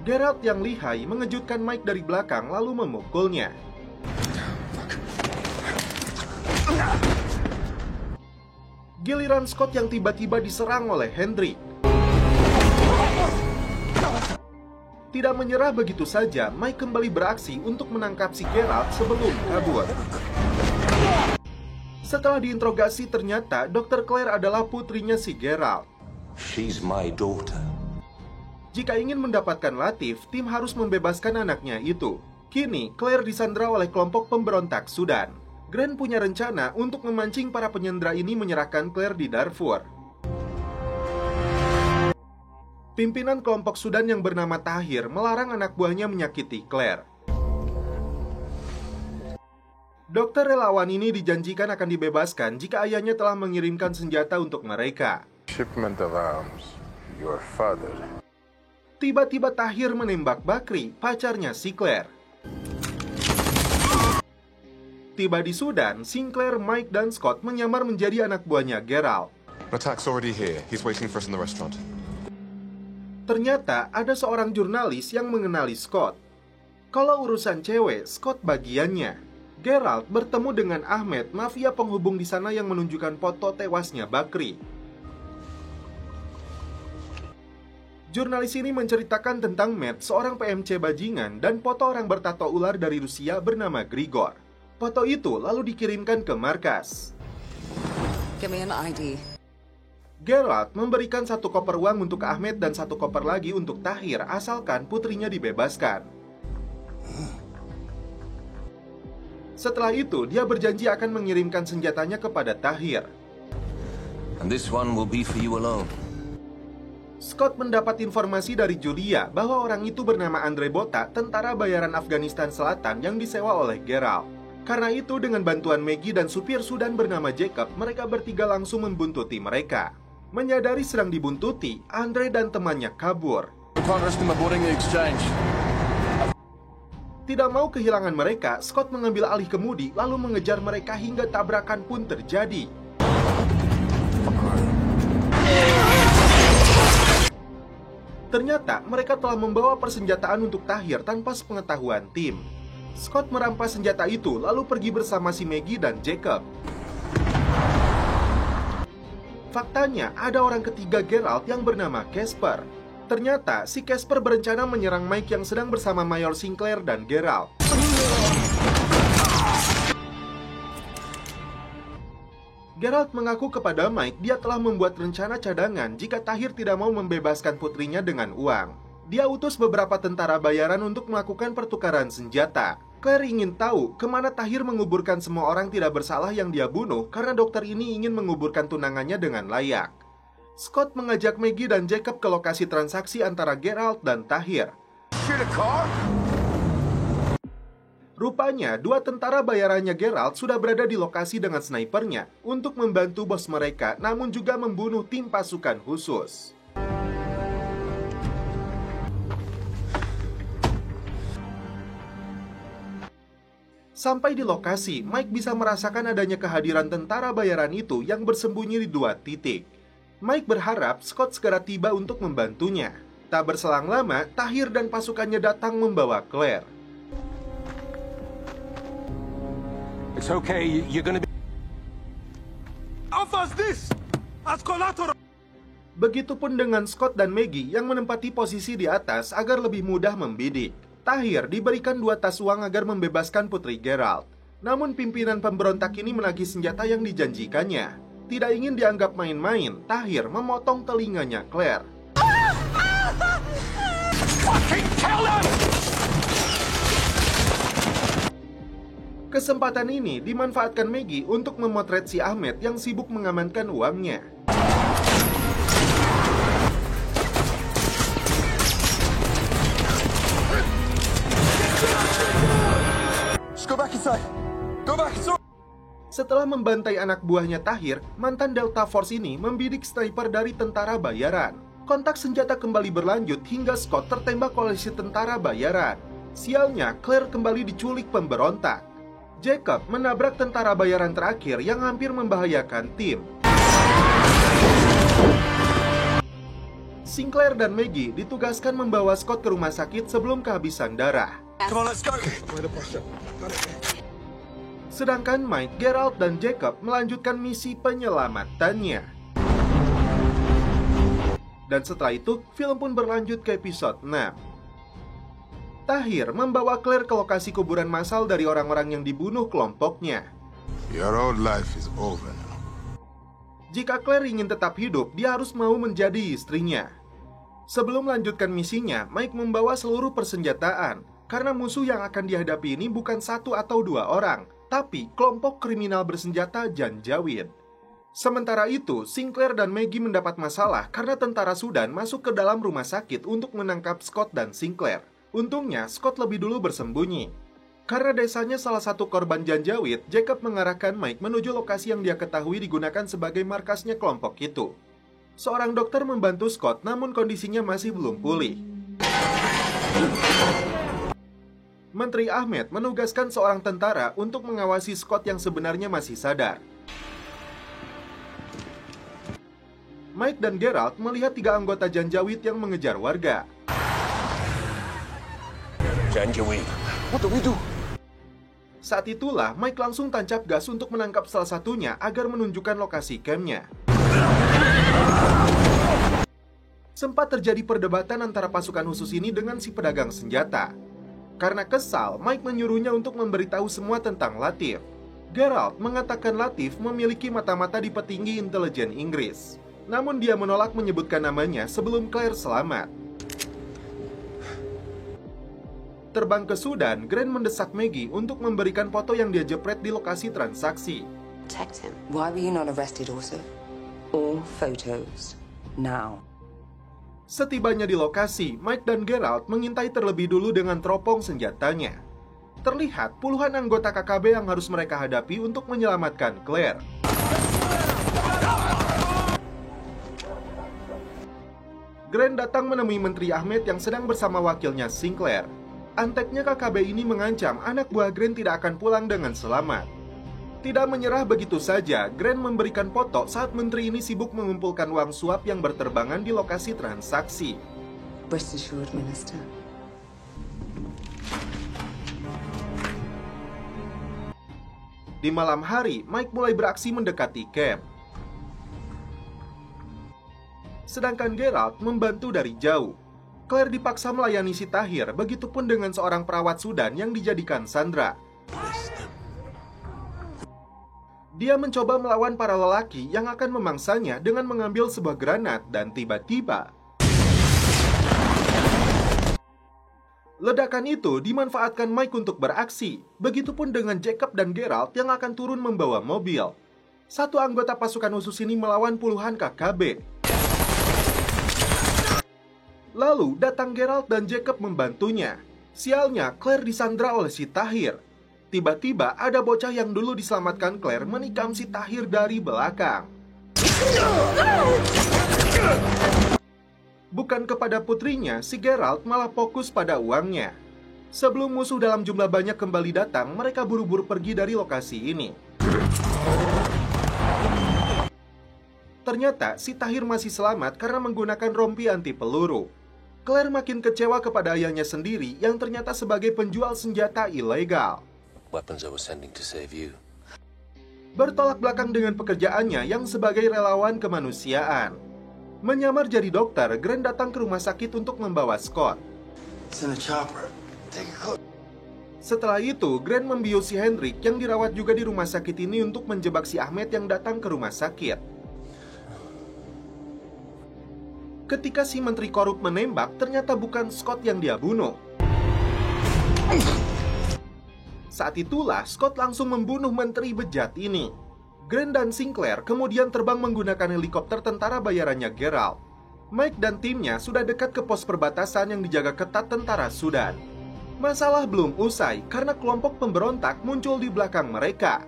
Geralt yang lihai mengejutkan Mike dari belakang lalu memukulnya. Giliran Scott yang tiba-tiba diserang oleh Hendrik. Tidak menyerah begitu saja, Mike kembali beraksi untuk menangkap si Geralt sebelum kabur. Setelah diinterogasi, ternyata Dr. Claire adalah putrinya si Geralt. She's my daughter. Jika ingin mendapatkan Latif, tim harus membebaskan anaknya itu. Kini, Claire disandra oleh kelompok pemberontak Sudan. Grant punya rencana untuk memancing para penyandra ini menyerahkan Claire di Darfur. Pimpinan kelompok Sudan yang bernama Tahir melarang anak buahnya menyakiti Claire. Dokter relawan ini dijanjikan akan dibebaskan jika ayahnya telah mengirimkan senjata untuk mereka. Shipment of arms. Your father. Tiba-tiba Tahir menembak Bakri, pacarnya si Claire. Tiba di Sudan, Sinclair, Mike, dan Scott menyamar menjadi anak buahnya Geralt. Attack's already here. He's waiting for us in the restaurant. Ternyata ada seorang jurnalis yang mengenali Scott. Kalau urusan cewek, Scott bagiannya. Geralt bertemu dengan Ahmed, mafia penghubung di sana yang menunjukkan foto tewasnya Bakri. Jurnalis ini menceritakan tentang Matt, seorang PMC bajingan, dan foto orang bertato ular dari Rusia bernama Grigor. Foto itu lalu dikirimkan ke markas. Give me an ID. Geralt memberikan 1 koper uang untuk Ahmed dan 1 koper lagi untuk Tahir, asalkan putrinya dibebaskan. Setelah itu, dia berjanji akan mengirimkan senjatanya kepada Tahir. And this one will be for you alone. Scott mendapat informasi dari Julia bahwa orang itu bernama Andre Bota, tentara bayaran Afghanistan Selatan yang disewa oleh Geralt. Karena itu, dengan bantuan Maggie dan supir Sudan bernama Jacob, mereka bertiga langsung membuntuti mereka. Menyadari sedang dibuntuti, Andre dan temannya kabur. Tidak mau kehilangan mereka, Scott mengambil alih kemudi lalu mengejar mereka hingga tabrakan pun terjadi. Ternyata mereka telah membawa persenjataan untuk Tahir tanpa sepengetahuan tim. Scott merampas senjata itu lalu pergi bersama si Maggie dan Jacob. Faktanya, ada orang ketiga Geralt yang bernama Casper. Ternyata, si Casper berencana menyerang Mike yang sedang bersama Mayor Sinclair dan Geralt. Geralt mengaku kepada Mike dia telah membuat rencana cadangan jika Tahir tidak mau membebaskan putrinya dengan uang. Dia utus beberapa tentara bayaran untuk melakukan pertukaran senjata. Claire ingin tahu kemana Tahir menguburkan semua orang tidak bersalah yang dia bunuh karena dokter ini ingin menguburkan tunangannya dengan layak. Scott mengajak Maggie dan Jacob ke lokasi transaksi antara Geralt dan Tahir. Rupanya, 2 tentara bayarannya Geralt sudah berada di lokasi dengan snipernya untuk membantu bos mereka, namun juga membunuh tim pasukan khusus. Sampai di lokasi, Mike bisa merasakan adanya kehadiran tentara bayaran itu yang bersembunyi di 2 titik. Mike berharap Scott segera tiba untuk membantunya. Tak berselang lama, Tahir dan pasukannya datang membawa Claire. It's okay, you're gonna be... Begitupun dengan Scott dan Maggie yang menempati posisi di atas agar lebih mudah membidik. Tahir diberikan 2 tas uang agar membebaskan putri Geralt. Namun pimpinan pemberontak ini menagih senjata yang dijanjikannya. Tidak ingin dianggap main-main, Tahir memotong telinganya Claire. Kesempatan ini dimanfaatkan Maggie untuk memotret si Ahmed yang sibuk mengamankan uangnya. Setelah membantai anak buahnya Tahir, mantan Delta Force ini membidik sniper dari tentara bayaran. Kontak senjata kembali berlanjut hingga Scott tertembak oleh si tentara bayaran. Sialnya, Claire kembali diculik pemberontak. Jacob menabrak tentara bayaran terakhir yang hampir membahayakan tim. Sinclair dan Maggie ditugaskan membawa Scott ke rumah sakit sebelum kehabisan darah. Sedangkan Mike, Geralt, dan Jacob melanjutkan misi penyelamatannya. Dan setelah itu, film pun berlanjut ke episode 6. Tahir membawa Claire ke lokasi kuburan massal dari orang-orang yang dibunuh kelompoknya. Your old life is over now. Jika Claire ingin tetap hidup, dia harus mau menjadi istrinya. Sebelum melanjutkan misinya, Mike membawa seluruh persenjataan, karena musuh yang akan dihadapi ini bukan 1 atau 2 orang, tapi kelompok kriminal bersenjata Janjaweed. Sementara itu, Sinclair dan Maggie mendapat masalah karena tentara Sudan masuk ke dalam rumah sakit untuk menangkap Scott dan Sinclair. Untungnya, Scott lebih dulu bersembunyi. Karena desanya salah satu korban Janjaweed, Jacob mengarahkan Mike menuju lokasi yang dia ketahui digunakan sebagai markasnya kelompok itu. Seorang dokter membantu Scott, namun kondisinya masih belum pulih. Menteri Ahmed menugaskan seorang tentara untuk mengawasi Scott yang sebenarnya masih sadar. Mike dan Geralt melihat 3 anggota Janjaweed yang mengejar warga. Janjaweed, what do we do? Saat itulah Mike langsung tancap gas untuk menangkap salah satunya agar menunjukkan lokasi campnya. Sempat terjadi perdebatan antara pasukan khusus ini dengan si pedagang senjata. Karena kesal, Mike menyuruhnya untuk memberitahu semua tentang Latif. Geralt mengatakan Latif memiliki mata-mata di petinggi intelijen Inggris. Namun dia menolak menyebutkan namanya sebelum Claire selamat. Terbang ke Sudan, Grant mendesak Maggie untuk memberikan foto yang dia jepret di lokasi transaksi. Protect him. Why were you not arrested also? All photos. Now. Setibanya di lokasi, Mike dan Geralt mengintai terlebih dulu dengan teropong senjatanya. Terlihat puluhan anggota KKB yang harus mereka hadapi untuk menyelamatkan Claire. Grant datang menemui Menteri Ahmed yang sedang bersama wakilnya Sinclair. Anteknya KKB ini mengancam anak buah Grant tidak akan pulang dengan selamat. Tidak menyerah begitu saja, Grant memberikan foto saat menteri ini sibuk mengumpulkan uang suap yang berterbangan di lokasi transaksi. Rest assured, Minister. Di malam hari, Mike mulai beraksi mendekati camp. Sedangkan Geralt membantu dari jauh. Claire dipaksa melayani si Tahir, begitupun dengan seorang perawat Sudan yang dijadikan sandera. Dia mencoba melawan para lelaki yang akan memangsanya dengan mengambil sebuah granat dan tiba-tiba ledakan itu dimanfaatkan Mike untuk beraksi. Begitupun dengan Jacob dan Geralt yang akan turun membawa mobil. Satu anggota pasukan khusus ini melawan puluhan KKB. Lalu datang Geralt dan Jacob membantunya. Sialnya, Claire disandra oleh si Tahir. Tiba-tiba ada bocah yang dulu diselamatkan Claire menikam si Tahir dari belakang. Bukan kepada putrinya, si Geralt malah fokus pada uangnya. Sebelum musuh dalam jumlah banyak kembali datang, mereka buru-buru pergi dari lokasi ini. Ternyata si Tahir masih selamat karena menggunakan rompi anti peluru. Claire makin kecewa kepada ayahnya sendiri yang ternyata sebagai penjual senjata ilegal. Weapons I was sending to save you. bertolak belakang dengan pekerjaannya yang sebagai relawan kemanusiaan. Menyamar jadi dokter, Grant datang ke rumah sakit untuk membawa Scott. Setelah itu, Grant membius si Hendrik yang dirawat juga di rumah sakit ini untuk menjebak si Ahmed yang datang ke rumah sakit. Ketika si menteri korup menembak, ternyata bukan Scott yang dia bunuh. Saat itulah Scott langsung membunuh menteri bejat ini. Grant dan Sinclair kemudian terbang menggunakan helikopter tentara bayarannya Geralt. Mike dan timnya sudah dekat ke pos perbatasan yang dijaga ketat tentara Sudan. Masalah belum usai karena kelompok pemberontak muncul di belakang mereka.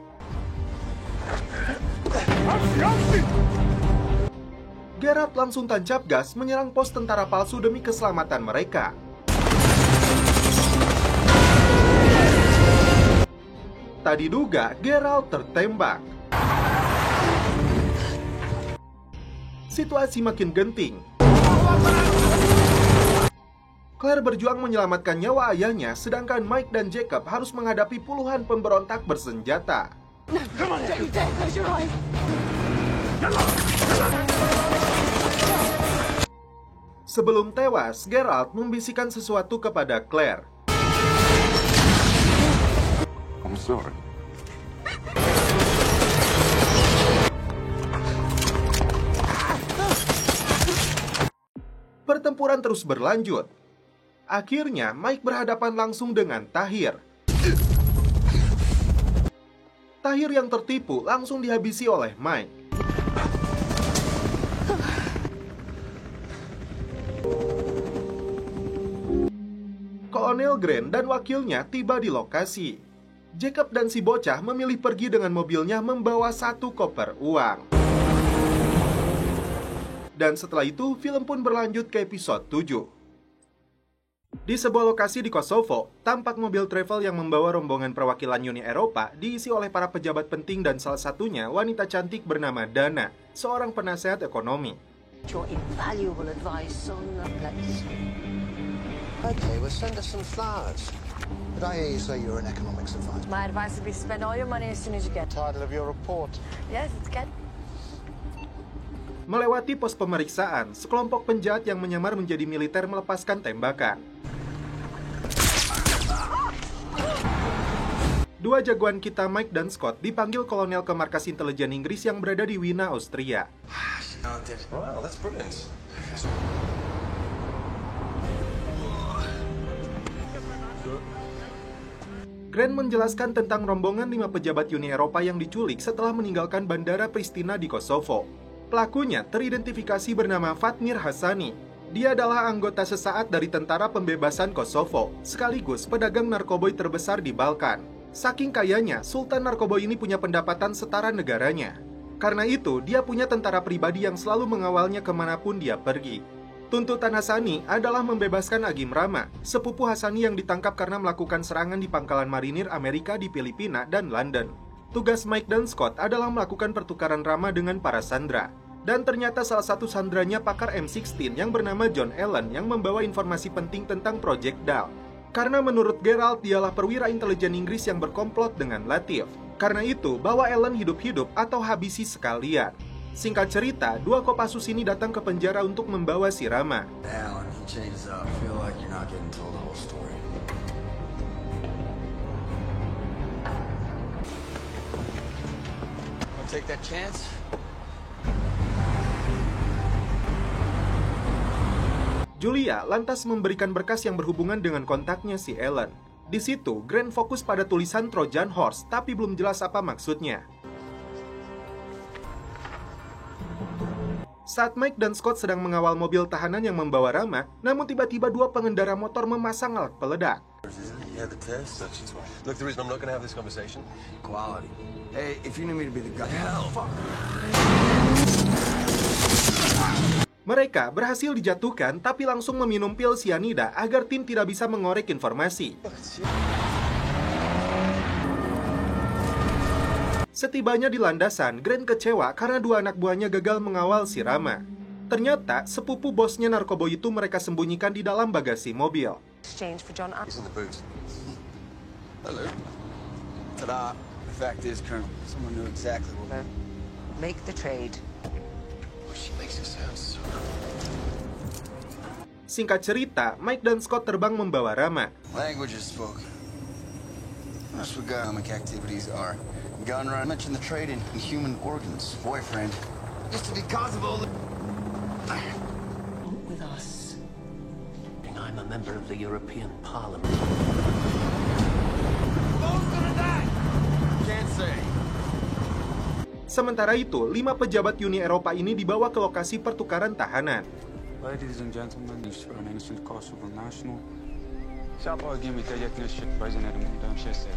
Geralt langsung tancap gas menyerang pos tentara palsu demi keselamatan mereka. Tak diduga, Geralt tertembak. Situasi makin genting. Claire berjuang menyelamatkan nyawa ayahnya, sedangkan Mike dan Jacob harus menghadapi puluhan pemberontak bersenjata. Sebelum tewas, Geralt membisikkan sesuatu kepada Claire. I'm sorry. Pertempuran terus berlanjut. Akhirnya, Mike berhadapan langsung dengan Tahir. Tahir yang tertipu langsung dihabisi oleh Mike. Kolonel Grant dan wakilnya tiba di lokasi. Jacob dan si bocah memilih pergi dengan mobilnya membawa 1 koper uang. Dan setelah itu, film pun berlanjut ke episode 7. Di sebuah lokasi di Kosovo, tampak mobil travel yang membawa rombongan perwakilan Uni Eropa diisi oleh para pejabat penting dan salah satunya wanita cantik bernama Dana, seorang penasehat ekonomi. Your invaluable advice on the place. Okay, well send us some flowers. Did I hear you say you're an economics advisor? My advice would be to spend all your money as soon as you get. Title of your report? Yes, it's good. Melewati pos pemeriksaan, sekelompok penjahat yang menyamar menjadi militer melepaskan tembakan. 2 jagoan kita, Mike dan Scott, dipanggil kolonel ke markas intelijen Inggris yang berada di Wina, Austria. Wow, that's brilliant. Grant menjelaskan tentang rombongan 5 pejabat Uni Eropa yang diculik setelah meninggalkan bandara Pristina di Kosovo. Pelakunya teridentifikasi bernama Fatmir Hassani. Dia adalah anggota sesaat dari Tentara Pembebasan Kosovo, sekaligus pedagang narkoboy terbesar di Balkan. Saking kayanya, Sultan narkoboy ini punya pendapatan setara negaranya. Karena itu, dia punya tentara pribadi yang selalu mengawalnya kemanapun dia pergi. Tuntutan Hassani adalah membebaskan Agim Rama, sepupu Hassani yang ditangkap karena melakukan serangan di pangkalan marinir Amerika di Filipina dan London. Tugas Mike dan Scott adalah melakukan pertukaran Rama dengan para sandera. Dan ternyata salah satu sandranya pakar M16 yang bernama John Allen yang membawa informasi penting tentang Project Dawn. Karena menurut Geralt, dialah perwira intelijen Inggris yang berkomplot dengan Latif. Karena itu, bawa Allen hidup-hidup atau habisi sekalian. Singkat cerita, 2 Kopassus ini datang ke penjara untuk membawa si Rama. Take that chance. Julia lantas memberikan berkas yang berhubungan dengan kontaknya si Allen. Di situ, Grant fokus pada tulisan Trojan Horse, tapi belum jelas apa maksudnya. Saat Mike dan Scott sedang mengawal mobil tahanan yang membawa Rama, namun tiba-tiba 2 pengendara motor memasang alat peledak. Yeah, the test. Look, the reason I'm not going to have this conversation. Quality. Hey, if you need me to be the guy. Hell, fuck. Mereka berhasil dijatuhkan, tapi langsung meminum pil sianida agar tim tidak bisa mengorek informasi. Setibanya di landasan, Grant kecewa karena 2 anak buahnya gagal mengawal si Rama. Ternyata, sepupu bosnya narkoboy itu mereka sembunyikan di dalam bagasi mobil. Exchange for John. He's in the boot. Hello. Ta-da. The fact is, Colonel, someone knew exactly what... Make the trade. She makes it sound so... Singkat cerita, Mike dan Scott terbang membawa Rama. Language is spoken. That's what economic activities are. Gun run, mention the trade in human organs. Boyfriend used to be Kosovo. With us. I'm a member of the European Parliament. Can't say. Sementara itu, 5 pejabat Uni Eropa ini dibawa ke lokasi pertukaran tahanan. Ladies and gentlemen, this is an innocent Kosovo national. Siapa lagi minta bazen elimumdan şesej.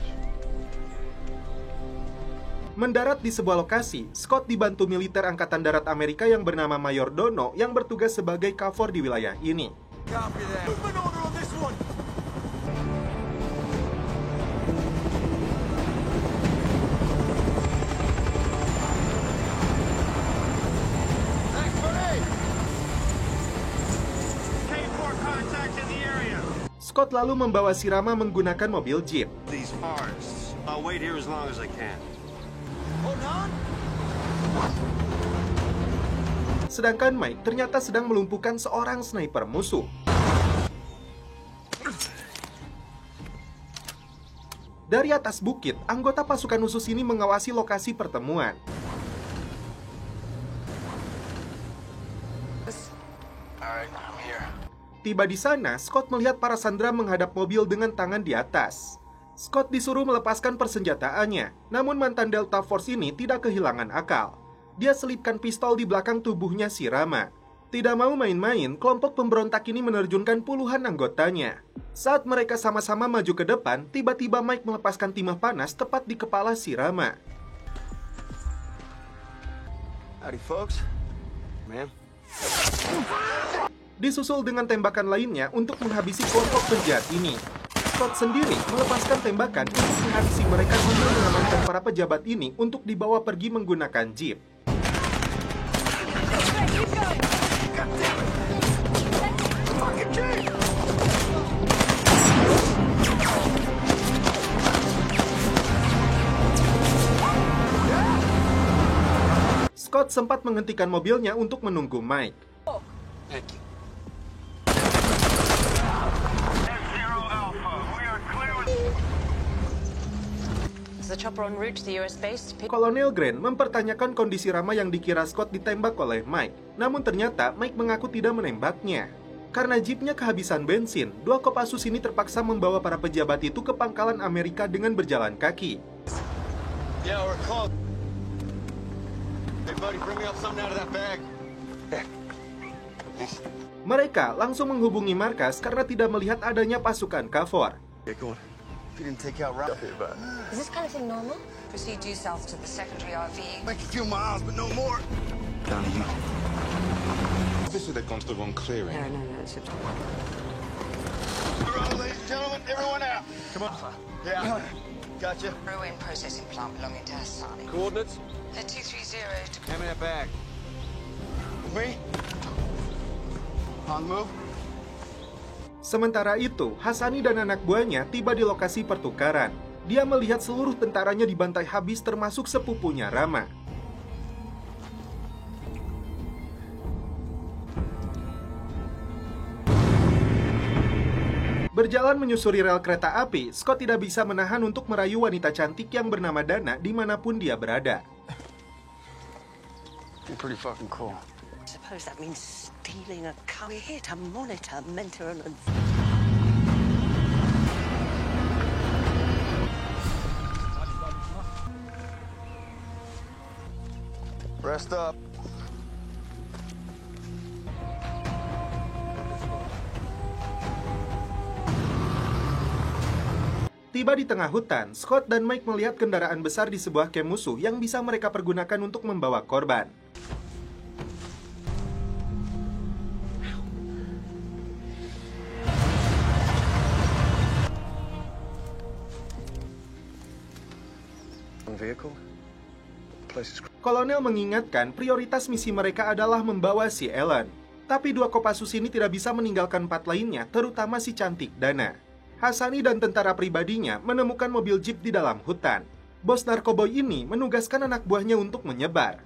Mendarat di sebuah lokasi, Scott dibantu militer Angkatan Darat Amerika yang bernama Mayor Dono yang bertugas sebagai KFOR di wilayah ini. Scott lalu membawa si Rama menggunakan mobil jeep. These forests. I'll wait here as long as I can. Hold on. Sedangkan Mike ternyata sedang melumpuhkan seorang sniper musuh. Dari atas bukit, anggota pasukan khusus ini mengawasi lokasi pertemuan. Tiba di sana, Scott melihat para sandera menghadap mobil dengan tangan di atas. Scott disuruh melepaskan persenjataannya, namun mantan Delta Force ini tidak kehilangan akal. Dia selipkan pistol di belakang tubuhnya si Rama. Tidak mau main-main, kelompok pemberontak ini menerjunkan puluhan anggotanya. Saat mereka sama-sama maju ke depan, tiba-tiba Mike melepaskan timah panas tepat di kepala si Rama. Howdy, folks. Ma'am. Disusul dengan tembakan lainnya untuk menghabisi kelompok penjahat ini. Scott sendiri melepaskan tembakan untuk menghabisi mereka sambil mengamankan para pejabat ini untuk dibawa pergi menggunakan jeep. Scott sempat menghentikan mobilnya untuk menunggu Mike. Kolonel Grant mempertanyakan kondisi Rama yang dikira Scott ditembak oleh Mike. Namun ternyata Mike mengaku tidak menembaknya. Karena jeepnya kehabisan bensin, 2 Kopassus ini terpaksa membawa para pejabat itu ke pangkalan Amerika dengan berjalan kaki. Mereka langsung menghubungi markas karena tidak melihat adanya pasukan KFOR. Didn't take out right here, but... Is this kind of thing normal? Proceed due south to the secondary RV. Make a few miles, but no more. Down to you. Obviously they've gone to the wrong clearing. No, it's a... We're on, ladies and gentlemen. Everyone out. Come on. Yeah. Gotcha. Ruin processing plant belonging to Hassani. Coordinates? They're 230 to... Hand me that bag. With me? On the move. Sementara itu, Hassani dan anak buahnya tiba di lokasi pertukaran. Dia melihat seluruh tentaranya dibantai habis termasuk sepupunya Rama. Berjalan menyusuri rel kereta api, Scott tidak bisa menahan untuk merayu wanita cantik yang bernama Dana dimanapun dia berada. You're pretty fucking cool. Suppose that means stealing a car. We're here to monitor, mentor, and... Rest up. Tiba di tengah hutan, Scott dan Mike melihat kendaraan besar di sebuah camp musuh yang bisa mereka pergunakan untuk membawa korban. Kolonel mengingatkan prioritas misi mereka adalah membawa si Ellen. Tapi 2 Kopassus ini tidak bisa meninggalkan 4 lainnya, terutama si cantik Dana. Hassani dan tentara pribadinya menemukan mobil jeep di dalam hutan. Bos narkoboy ini menugaskan anak buahnya untuk menyebar.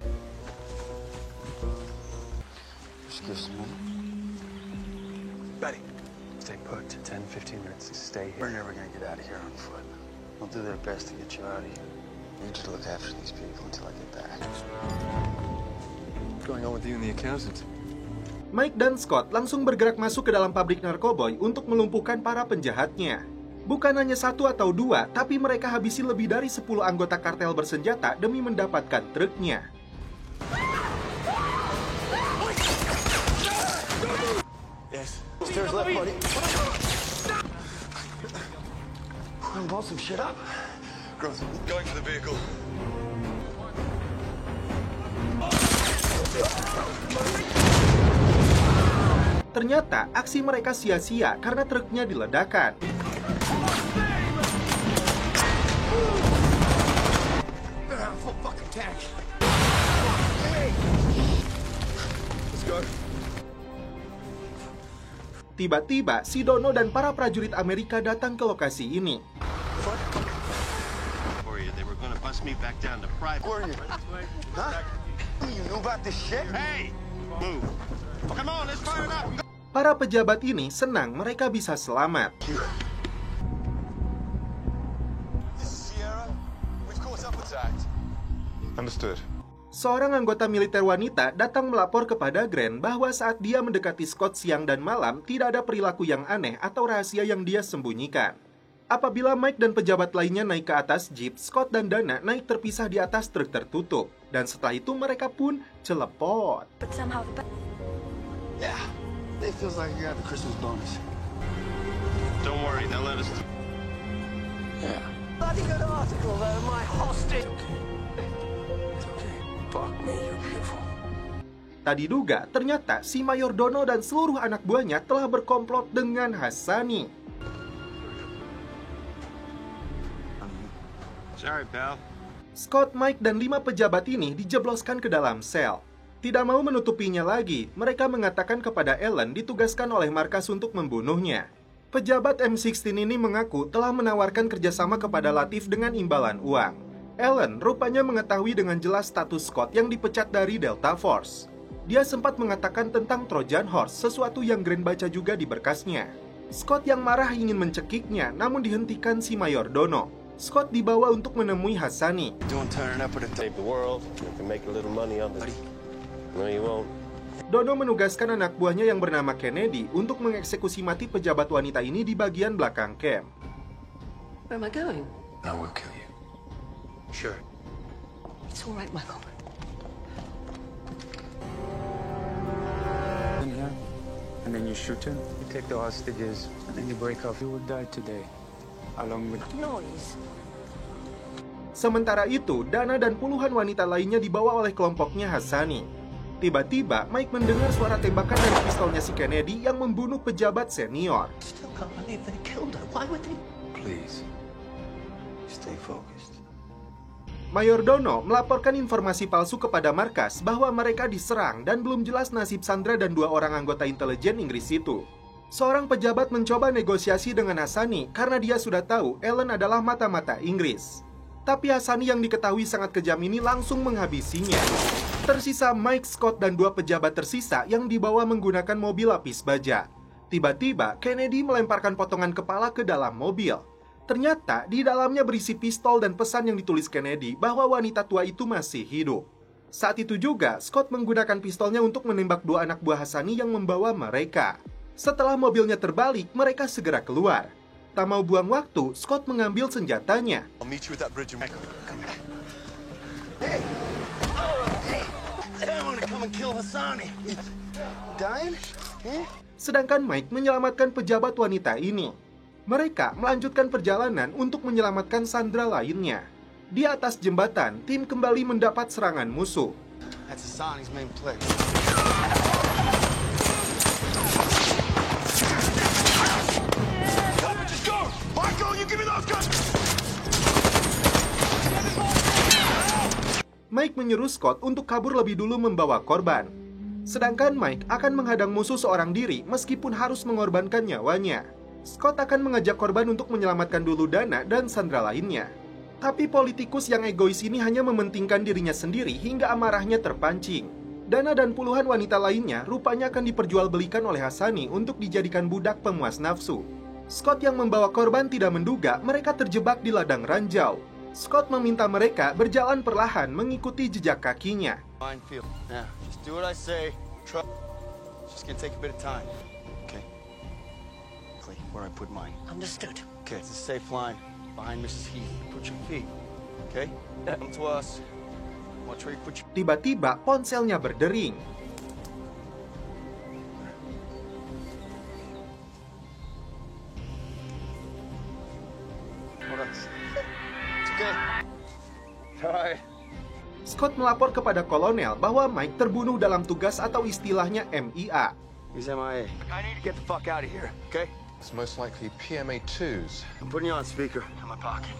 Betty, stay put. 10-15 minutes. Stay here. We're never gonna get out of here on foot. They'll do their best to get you out of here. You need to look after these people until I get back. What's going on with you and the accountant? Mike dan Scott langsung bergerak masuk ke dalam pabrik narkoboy untuk melumpuhkan para penjahatnya. Bukan hanya 1 atau 2, tapi mereka habisi lebih dari 10 anggota kartel bersenjata demi mendapatkan truknya. Yes. Stairs left, buddy. We're gonna blow some shit up. Girls, going for the vehicle. Ternyata aksi mereka sia-sia karena truknya diledakkan. Full fucking tank. Let's go. Tiba-tiba, si Dono dan para prajurit Amerika datang ke lokasi ini. They were gonna bust me back down to private. Where are you? Huh? You knew about this shit? Hey, move. Come on, let's fire it up. Para pejabat ini senang mereka bisa selamat. Understood. Seorang anggota militer wanita datang melapor kepada Grant bahwa saat dia mendekati Scott siang dan malam, tidak ada perilaku yang aneh atau rahasia yang dia sembunyikan. Apabila Mike dan pejabat lainnya naik ke atas jeep, Scott dan Dana naik terpisah di atas truk tertutup. Dan setelah itu mereka pun celepot. Yeah, it feels like you got the Christmas bonus. Don't worry, they'll let us through. Yeah. Bloody good article though, my hostage. Fuck me, you're beautiful. Tak diduga, ternyata si Mayor Dono dan seluruh anak buahnya telah berkomplot dengan Hassani. Sorry, pal. Scott, Mike, dan 5 pejabat ini dijebloskan ke dalam sel. Tidak mau menutupinya lagi, mereka mengatakan kepada Ellen ditugaskan oleh markas untuk membunuhnya. Pejabat M16 ini mengaku telah menawarkan kerjasama kepada Latif dengan imbalan uang. Ellen rupanya mengetahui dengan jelas status Scott yang dipecat dari Delta Force. Dia sempat mengatakan tentang Trojan Horse, sesuatu yang Grant baca juga di berkasnya. Scott yang marah ingin mencekiknya, namun dihentikan si Mayor Dono. Scott dibawa untuk menemui Hassani. Dono menugaskan anak buahnya yang bernama Kennedy untuk mengeksekusi mati pejabat wanita ini di bagian belakang camp. Where am I going? I will kill you. Sure. It's all right, Michael. In here, and then you shoot him. You take the hostages, and then you break off. You will die today, along with noise. Sementara itu, Dana dan puluhan wanita lainnya dibawa oleh kelompoknya Hassani. Tiba-tiba, Mike mendengar suara tembakan dari pistolnya si Kennedy yang membunuh pejabat senior. Still can't believe they killed her. Why would they? Please, stay focused. Mayor Dono melaporkan informasi palsu kepada markas bahwa mereka diserang dan belum jelas nasib Sandra dan 2 orang anggota intelijen Inggris itu. Seorang pejabat mencoba negosiasi dengan Hassani karena dia sudah tahu Ellen adalah mata-mata Inggris. Tapi Hassani yang diketahui sangat kejam ini langsung menghabisinya. Tersisa Mike, Scott, dan 2 pejabat tersisa yang dibawa menggunakan mobil lapis baja. Tiba-tiba, Kennedy melemparkan potongan kepala ke dalam mobil. Ternyata di dalamnya berisi pistol dan pesan yang ditulis Kennedy bahwa wanita tua itu masih hidup. Saat itu juga, Scott menggunakan pistolnya untuk menembak 2 anak buah Hassani yang membawa mereka. Setelah mobilnya terbalik, mereka segera keluar. Tak mau buang waktu, Scott mengambil senjatanya. I'll meet you at that bridge in Mecca. Hey! I want to come and kill Hassani. Dying? Sedangkan Mike menyelamatkan pejabat wanita ini. Mereka melanjutkan perjalanan untuk menyelamatkan Sandra lainnya. Di atas jembatan, tim kembali mendapat serangan musuh. That's Hassani's main play. Michael, you give me those guns! Mike menyuruh Scott untuk kabur lebih dulu membawa korban. Sedangkan Mike akan menghadang musuh seorang diri meskipun harus mengorbankan nyawanya. Scott akan mengajak korban untuk menyelamatkan dulu Dana dan Sandra lainnya. Tapi politikus yang egois ini hanya mementingkan dirinya sendiri hingga amarahnya terpancing. Dana dan puluhan wanita lainnya rupanya akan diperjualbelikan oleh Hassani untuk dijadikan budak pemuas nafsu. Scott yang membawa korban tidak menduga mereka terjebak di ladang ranjau. Scott meminta mereka berjalan perlahan mengikuti jejak kakinya. Minefield. Now, just do what I say. Trust. Just gonna take a bit of time. Okay. Clay, where I put mine. Understood. Okay, it's a safe line. Behind Mrs. Heath. Put your feet. Okay? Come to us. Watch where you put your... Tiba-tiba ponselnya berdering. Hold on. It's okay. Alright. Scott melapor kepada kolonel bahwa Mike terbunuh dalam tugas atau istilahnya MIA. He's MIA. I need to get the fuck out of here, okay? It's most likely PMA-2s. I'm putting you on speaker in my pocket.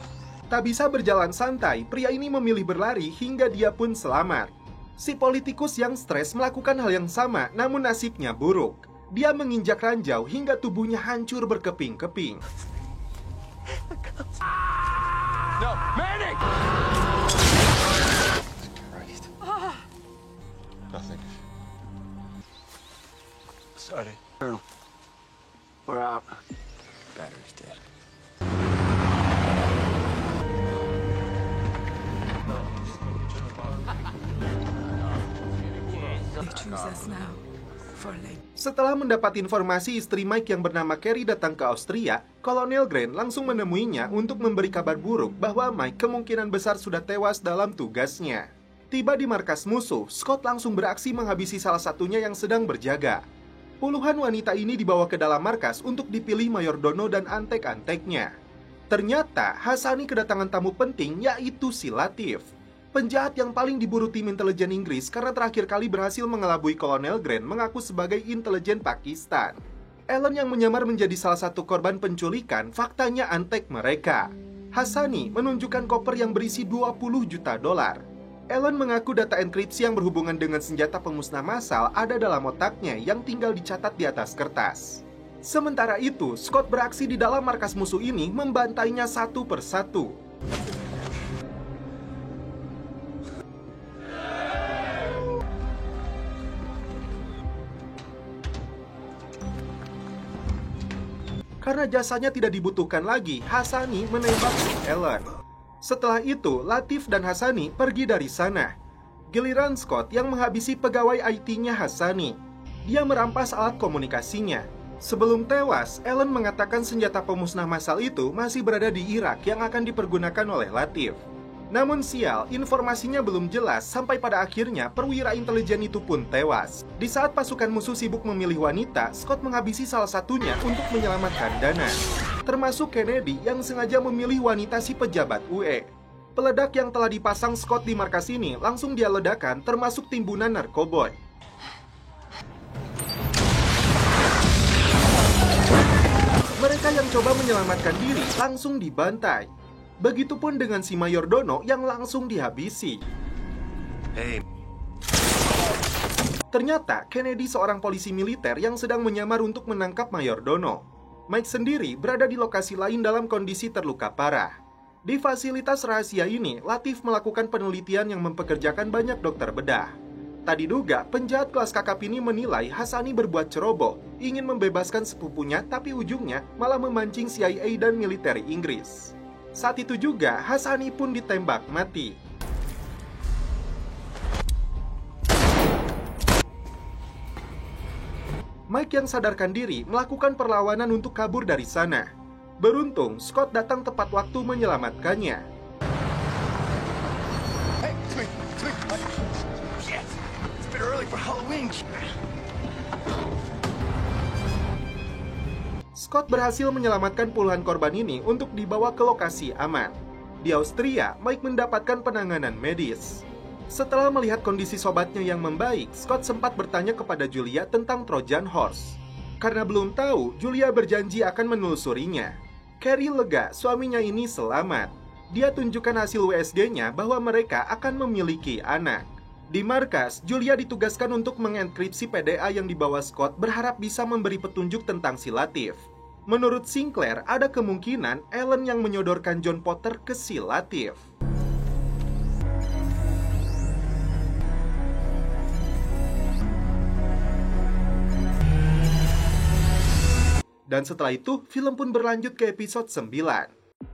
Tak bisa berjalan santai, pria ini memilih berlari hingga dia pun selamat. Si politikus yang stres melakukan hal yang sama, namun nasibnya buruk. Dia menginjak ranjau hingga tubuhnya hancur berkeping-keping. No, Manning! Nothing. Sorry. Colonel, we're out. Battery's dead. Setelah mendapat informasi istri Mike yang bernama Carrie datang ke Austria, Kolonel Grant langsung menemuinya untuk memberi kabar buruk bahwa Mike kemungkinan besar sudah tewas dalam tugasnya. Tiba di markas musuh, Scott langsung beraksi menghabisi salah satunya yang sedang berjaga. Puluhan wanita ini dibawa ke dalam markas untuk dipilih mayordomo dan antek-anteknya. Ternyata Hassani kedatangan tamu penting, yaitu si Latif. Penjahat yang paling diburu tim intelijen Inggris karena terakhir kali berhasil mengelabui Kolonel Grant mengaku sebagai intelijen Pakistan. Ellen yang menyamar menjadi salah satu korban penculikan, faktanya antek mereka. Hassani menunjukkan koper yang berisi $20 juta. Ellen mengaku data enkripsi yang berhubungan dengan senjata pemusnah massal ada dalam otaknya yang tinggal dicatat di atas kertas. Sementara itu, Scott beraksi di dalam markas musuh ini membantainya satu persatu. Karena jasanya tidak dibutuhkan lagi, Hassani menembak Ellen. Setelah itu, Latif dan Hassani pergi dari sana. Giliran Scott yang menghabisi pegawai IT-nya Hassani. Dia merampas alat komunikasinya. Sebelum tewas, Ellen mengatakan senjata pemusnah massal itu masih berada di Irak yang akan dipergunakan oleh Latif. Namun sial, informasinya belum jelas sampai pada akhirnya perwira intelijen itu pun tewas. Di saat pasukan musuh sibuk memilih wanita, Scott menghabisi salah satunya untuk menyelamatkan Dana. Termasuk Kennedy yang sengaja memilih wanita si pejabat UE. Peledak yang telah dipasang Scott di markas ini langsung dia ledakan, termasuk timbunan narkoboy. Mereka yang coba menyelamatkan diri langsung dibantai. Begitupun dengan si mayordomo yang langsung dihabisi. Hey. Ternyata Kennedy seorang polisi militer yang sedang menyamar untuk menangkap mayordomo. Mike sendiri berada di lokasi lain dalam kondisi terluka parah. Di fasilitas rahasia ini, Latif melakukan penelitian yang mempekerjakan banyak dokter bedah. Tak diduga, penjahat kelas kakap ini menilai Hassani berbuat ceroboh, ingin membebaskan sepupunya, tapi ujungnya malah memancing CIA dan militer Inggris. Saat itu juga, Hassani pun ditembak mati. Mike yang sadarkan diri melakukan perlawanan untuk kabur dari sana. Beruntung, Scott datang tepat waktu menyelamatkannya. Hey, it's me. Shit, it's a bit early for Halloween. Scott berhasil menyelamatkan puluhan korban ini untuk dibawa ke lokasi aman. Di Austria, Mike mendapatkan penanganan medis. Setelah melihat kondisi sobatnya yang membaik, Scott sempat bertanya kepada Julia tentang Trojan Horse. Karena belum tahu, Julia berjanji akan menelusurinya. Carrie lega, suaminya ini selamat. Dia tunjukkan hasil USG-nya bahwa mereka akan memiliki anak. Di markas, Julia ditugaskan untuk mengenkripsi PDA yang dibawa Scott berharap bisa memberi petunjuk tentang si Latif. Menurut Sinclair, ada kemungkinan Ellen yang menyodorkan John Potter ke si Latif. Dan setelah itu, film pun berlanjut ke episode 9.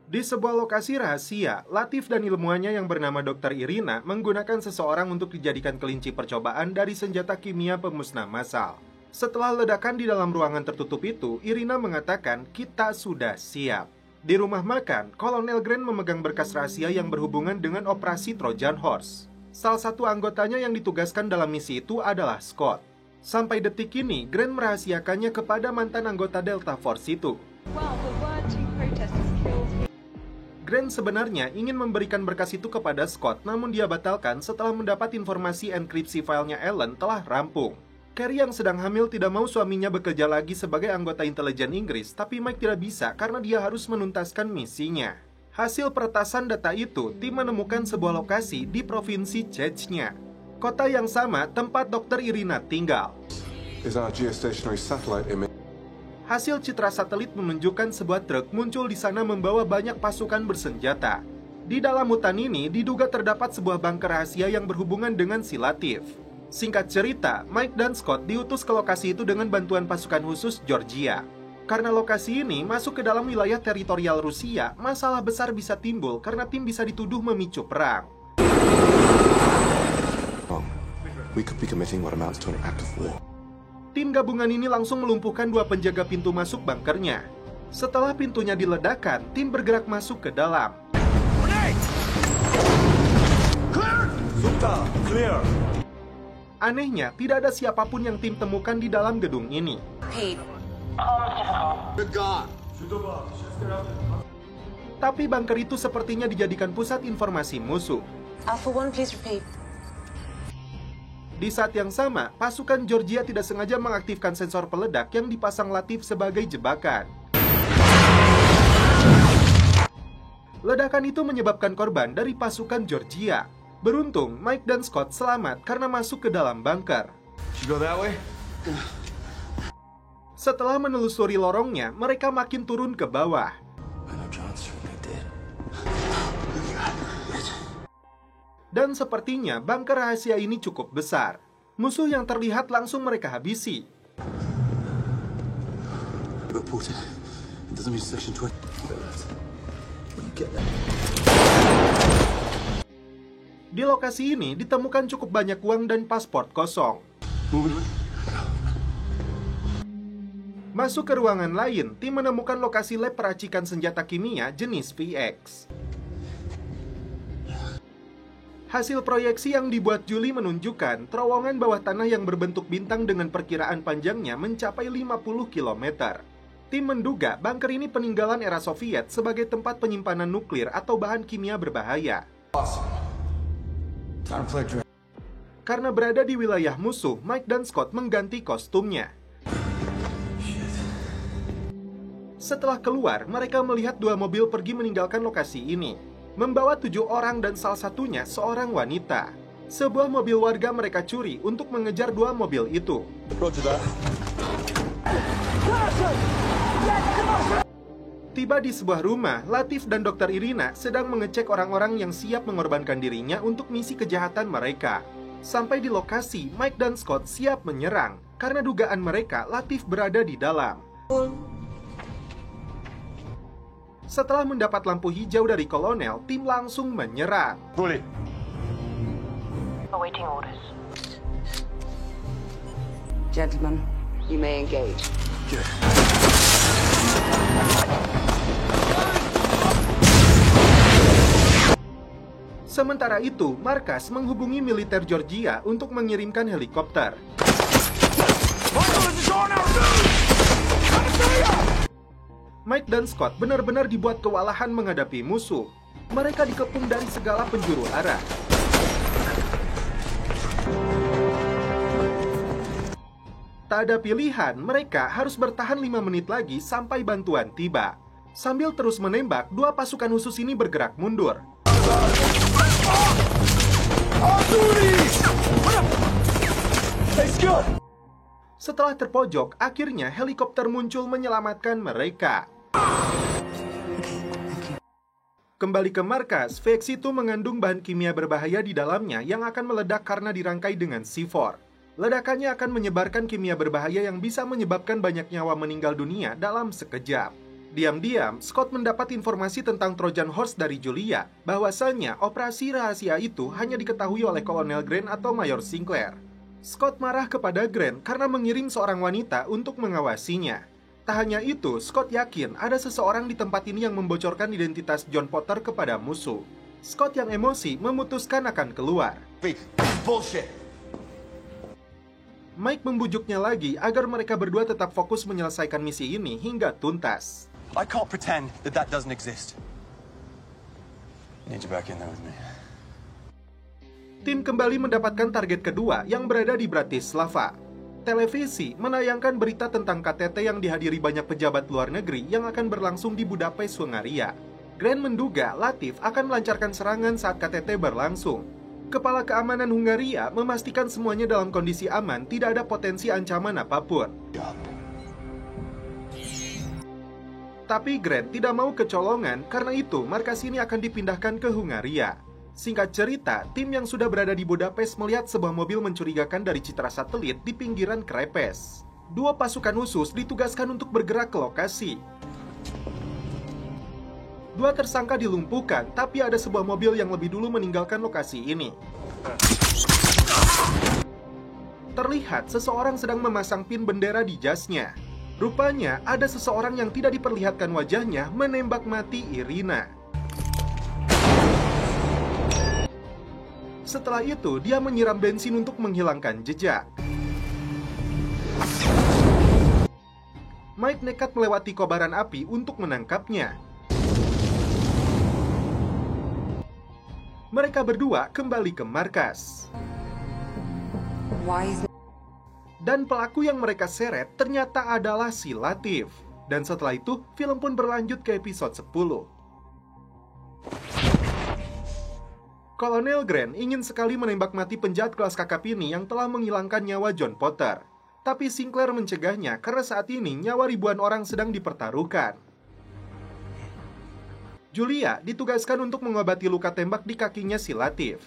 Di sebuah lokasi rahasia, Latif dan ilmuwannya yang bernama Dr. Irina menggunakan seseorang untuk dijadikan kelinci percobaan dari senjata kimia pemusnah massal. Setelah ledakan di dalam ruangan tertutup itu, Irina mengatakan, "Kita sudah siap." Di rumah makan, Kolonel Grant memegang berkas rahasia yang berhubungan dengan operasi Trojan Horse. Salah satu anggotanya yang ditugaskan dalam misi itu adalah Scott. Sampai detik ini, Grant merahasiakannya kepada mantan anggota Delta Force itu. Grant sebenarnya ingin memberikan berkas itu kepada Scott, namun dia batalkan setelah mendapat informasi enkripsi filenya Ellen telah rampung. Carrie yang sedang hamil tidak mau suaminya bekerja lagi sebagai anggota intelijen Inggris, tapi Mike tidak bisa karena dia harus menuntaskan misinya. Hasil peretasan data itu, tim menemukan sebuah lokasi di provinsi Chechnya, kota yang sama tempat Dr. Irina tinggal. Hasil citra satelit menunjukkan sebuah truk muncul di sana membawa banyak pasukan bersenjata. Di dalam hutan ini diduga terdapat sebuah bunker rahasia yang berhubungan dengan si Latif. Singkat cerita, Mike dan Scott diutus ke lokasi itu dengan bantuan pasukan khusus Georgia. Karena lokasi ini masuk ke dalam wilayah teritorial Rusia, masalah besar bisa timbul karena tim bisa dituduh memicu perang. We could be committing what amounts to an act of war. Tim gabungan ini langsung melumpuhkan 2 penjaga pintu masuk bunkernya. Setelah pintunya diledakkan, tim bergerak masuk ke dalam. Clear. Anehnya, tidak ada siapapun yang tim temukan di dalam gedung ini. Tapi bunker itu sepertinya dijadikan pusat informasi musuh. Alpha 1, please repeat. Di saat yang sama, pasukan Georgia tidak sengaja mengaktifkan sensor peledak yang dipasang Latif sebagai jebakan. Ledakan itu menyebabkan korban dari pasukan Georgia. Beruntung, Mike dan Scott selamat karena masuk ke dalam bunker. Setelah menelusuri lorongnya, mereka makin turun ke bawah. Dan sepertinya bunker rahasia ini cukup besar. Musuh yang terlihat langsung mereka habisi. Di lokasi ini ditemukan cukup banyak uang dan paspor kosong. Masuk ke ruangan lain, tim menemukan lokasi lab peracikan senjata kimia jenis VX. Hasil proyeksi yang dibuat Julie menunjukkan terowongan bawah tanah yang berbentuk bintang dengan perkiraan panjangnya mencapai 50 km. Tim menduga bunker ini peninggalan era Soviet sebagai tempat penyimpanan nuklir atau bahan kimia berbahaya. Karena berada di wilayah musuh, Mike dan Scott mengganti kostumnya. Setelah keluar, mereka melihat 2 mobil pergi meninggalkan lokasi ini, membawa 7 orang dan salah satunya seorang wanita. Sebuah mobil warga mereka curi untuk mengejar 2 mobil itu. Tiba di sebuah rumah, Latif dan Dr. Irina sedang mengecek orang-orang yang siap mengorbankan dirinya untuk misi kejahatan mereka. Sampai di lokasi, Mike dan Scott siap menyerang karena dugaan mereka Latif berada di dalam. Setelah mendapat lampu hijau dari kolonel, tim langsung menyerang. Awaiting orders. Gentlemen, you may engage. Good. Sementara itu, markas menghubungi militer Georgia untuk mengirimkan helikopter. Mike dan Scott benar-benar dibuat kewalahan menghadapi musuh. Mereka dikepung dari segala penjuru arah. Tak ada pilihan, mereka harus bertahan 5 menit lagi sampai bantuan tiba. Sambil terus menembak, 2 pasukan khusus ini bergerak mundur. Setelah terpojok, akhirnya helikopter muncul menyelamatkan mereka. Kembali ke markas, VX-2 mengandung bahan kimia berbahaya di dalamnya yang akan meledak karena dirangkai dengan C4. Ledakannya akan menyebarkan kimia berbahaya yang bisa menyebabkan banyak nyawa meninggal dunia dalam sekejap. Diam-diam, Scott mendapat informasi tentang Trojan Horse dari Julia, bahwasannya operasi rahasia itu hanya diketahui oleh Kolonel Grant atau Mayor Sinclair. Scott marah kepada Grant karena mengirim seorang wanita untuk mengawasinya. Tak hanya itu, Scott yakin ada seseorang di tempat ini yang membocorkan identitas John Potter kepada musuh. Scott yang emosi memutuskan akan keluar. Bullshit. Mike membujuknya lagi agar mereka berdua tetap fokus menyelesaikan misi ini hingga tuntas. I can't pretend that doesn't exist. Need you back in there with me. Tim kembali mendapatkan target kedua yang berada di Bratislava. Televisi menayangkan berita tentang KTT yang dihadiri banyak pejabat luar negeri yang akan berlangsung di Budapest, Hungaria. Grant menduga Latif akan melancarkan serangan saat KTT berlangsung. Kepala keamanan Hungaria memastikan semuanya dalam kondisi aman, tidak ada potensi ancaman apapun. Tapi Grant tidak mau kecolongan, karena itu markas ini akan dipindahkan ke Hungaria. Singkat cerita, tim yang sudah berada di Budapest melihat sebuah mobil mencurigakan dari citra satelit di pinggiran Krepes. 2 pasukan khusus ditugaskan untuk bergerak ke lokasi. 2 tersangka dilumpuhkan, tapi ada sebuah mobil yang lebih dulu meninggalkan lokasi ini. Terlihat seseorang sedang memasang pin bendera di jasnya. Rupanya ada seseorang yang tidak diperlihatkan wajahnya menembak mati Irina. Setelah itu, dia menyiram bensin untuk menghilangkan jejak. Mike nekat melewati kobaran api untuk menangkapnya. Mereka berdua kembali ke markas. Dan pelaku yang mereka seret ternyata adalah si Latif. Dan setelah itu, film pun berlanjut ke episode 10. Kolonel Grant ingin sekali menembak mati penjahat kelas kakap ini yang telah menghilangkan nyawa John Potter. Tapi Sinclair mencegahnya karena saat ini nyawa ribuan orang sedang dipertaruhkan. Julia ditugaskan untuk mengobati luka tembak di kakinya si Latif.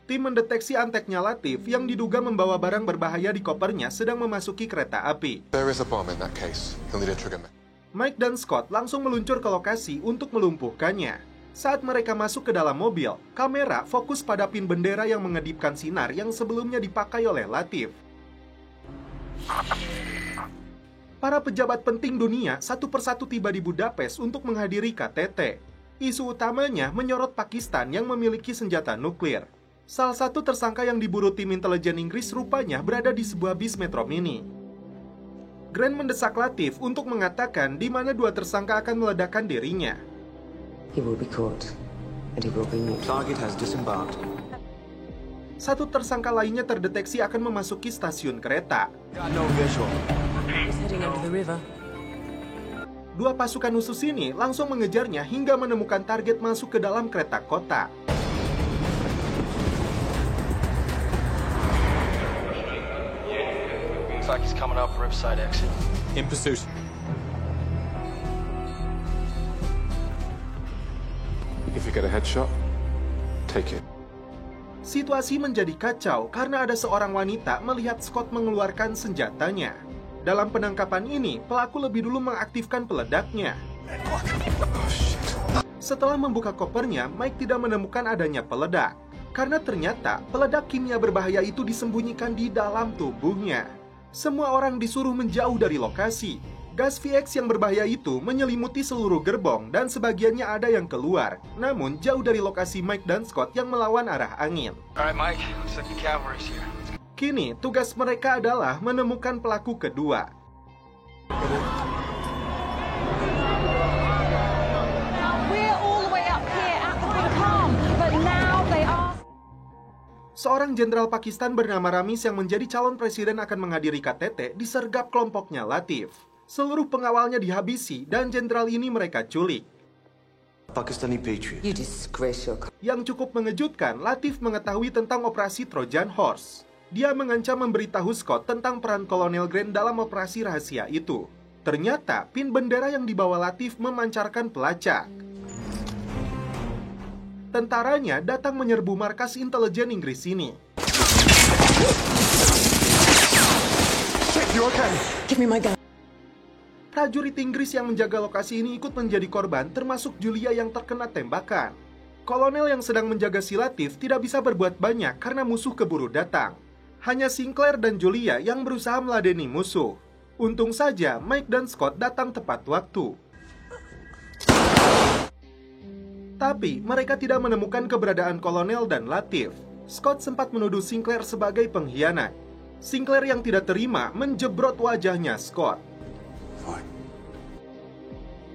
Tim mendeteksi anteknya Latif yang diduga membawa barang berbahaya di kopernya sedang memasuki kereta api. There is a bomb in that case. You'll need a trigger man. Mike dan Scott langsung meluncur ke lokasi untuk melumpuhkannya. Saat mereka masuk ke dalam mobil, kamera fokus pada pin bendera yang mengedipkan sinar yang sebelumnya dipakai oleh Latif. Para pejabat penting dunia satu persatu tiba di Budapest untuk menghadiri KTT. Isu utamanya menyorot Pakistan yang memiliki senjata nuklir. Salah satu tersangka yang diburu tim intelijen Inggris rupanya berada di sebuah bis Metro Mini. Grant mendesak Latif untuk mengatakan di mana 2 tersangka akan meledakkan dirinya. He will be caught, and he will be moved. Target has disembarked. Satu tersangka lainnya terdeteksi akan memasuki stasiun kereta. No visual. He's heading over the river. 2 pasukan khusus ini langsung mengejarnya hingga menemukan target masuk ke dalam kereta kota. Looks like he's coming up Riverside exit. In pursuit. If you get a headshot, take it. Situasi menjadi kacau karena ada seorang wanita melihat Scott mengeluarkan senjatanya. Dalam penangkapan ini, pelaku lebih dulu mengaktifkan peledaknya. Setelah membuka kopernya, Mike tidak menemukan adanya peledak. Karena ternyata peledak kimia berbahaya itu disembunyikan di dalam tubuhnya. Semua orang disuruh menjauh dari lokasi. Gas VX yang berbahaya itu menyelimuti seluruh gerbong dan sebagiannya ada yang keluar. Namun jauh dari lokasi Mike dan Scott yang melawan arah angin. Alright, Mike. Looks like the cavalry's here. Kini tugas mereka adalah menemukan pelaku kedua. We're all the way up here at the big palm, but now they are... Seorang jenderal Pakistan bernama Ramis yang menjadi calon presiden akan menghadiri KTT disergap kelompoknya Latif. Seluruh pengawalnya dihabisi dan jenderal ini mereka culik. Pakistani patriot. You disgrace your country. Yang cukup mengejutkan, Latif mengetahui tentang operasi Trojan Horse. Dia mengancam memberitahu Scott tentang peran Kolonel Grant dalam operasi rahasia itu. Ternyata, pin bendera yang dibawa Latif memancarkan pelacak. Tentaranya datang menyerbu markas intelijen Inggris ini. Give me my gun. Prajurit Inggris yang menjaga lokasi ini ikut menjadi korban, termasuk Julia yang terkena tembakan. Kolonel yang sedang menjaga si Latif tidak bisa berbuat banyak karena musuh keburu datang. Hanya Sinclair dan Julia yang berusaha meladeni musuh. Untung saja Mike dan Scott datang tepat waktu. Tapi mereka tidak menemukan keberadaan Kolonel dan Latif. Scott sempat menuduh Sinclair sebagai pengkhianat. Sinclair yang tidak terima menjebrot wajahnya Scott.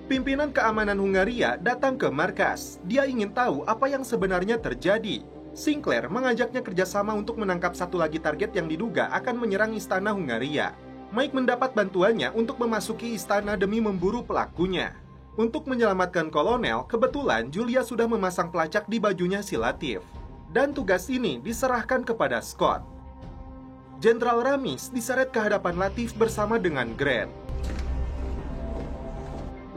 Pimpinan keamanan Hungaria datang ke markas. Dia ingin tahu apa yang sebenarnya terjadi. Sinclair mengajaknya kerjasama untuk menangkap satu lagi target yang diduga akan menyerang istana Hungaria. Mike mendapat bantuannya untuk memasuki istana demi memburu pelakunya. Untuk menyelamatkan Kolonel, kebetulan Julia sudah memasang pelacak di bajunya si Latif. Dan tugas ini diserahkan kepada Scott. Jenderal Ramis diseret ke hadapan Latif bersama dengan Grant.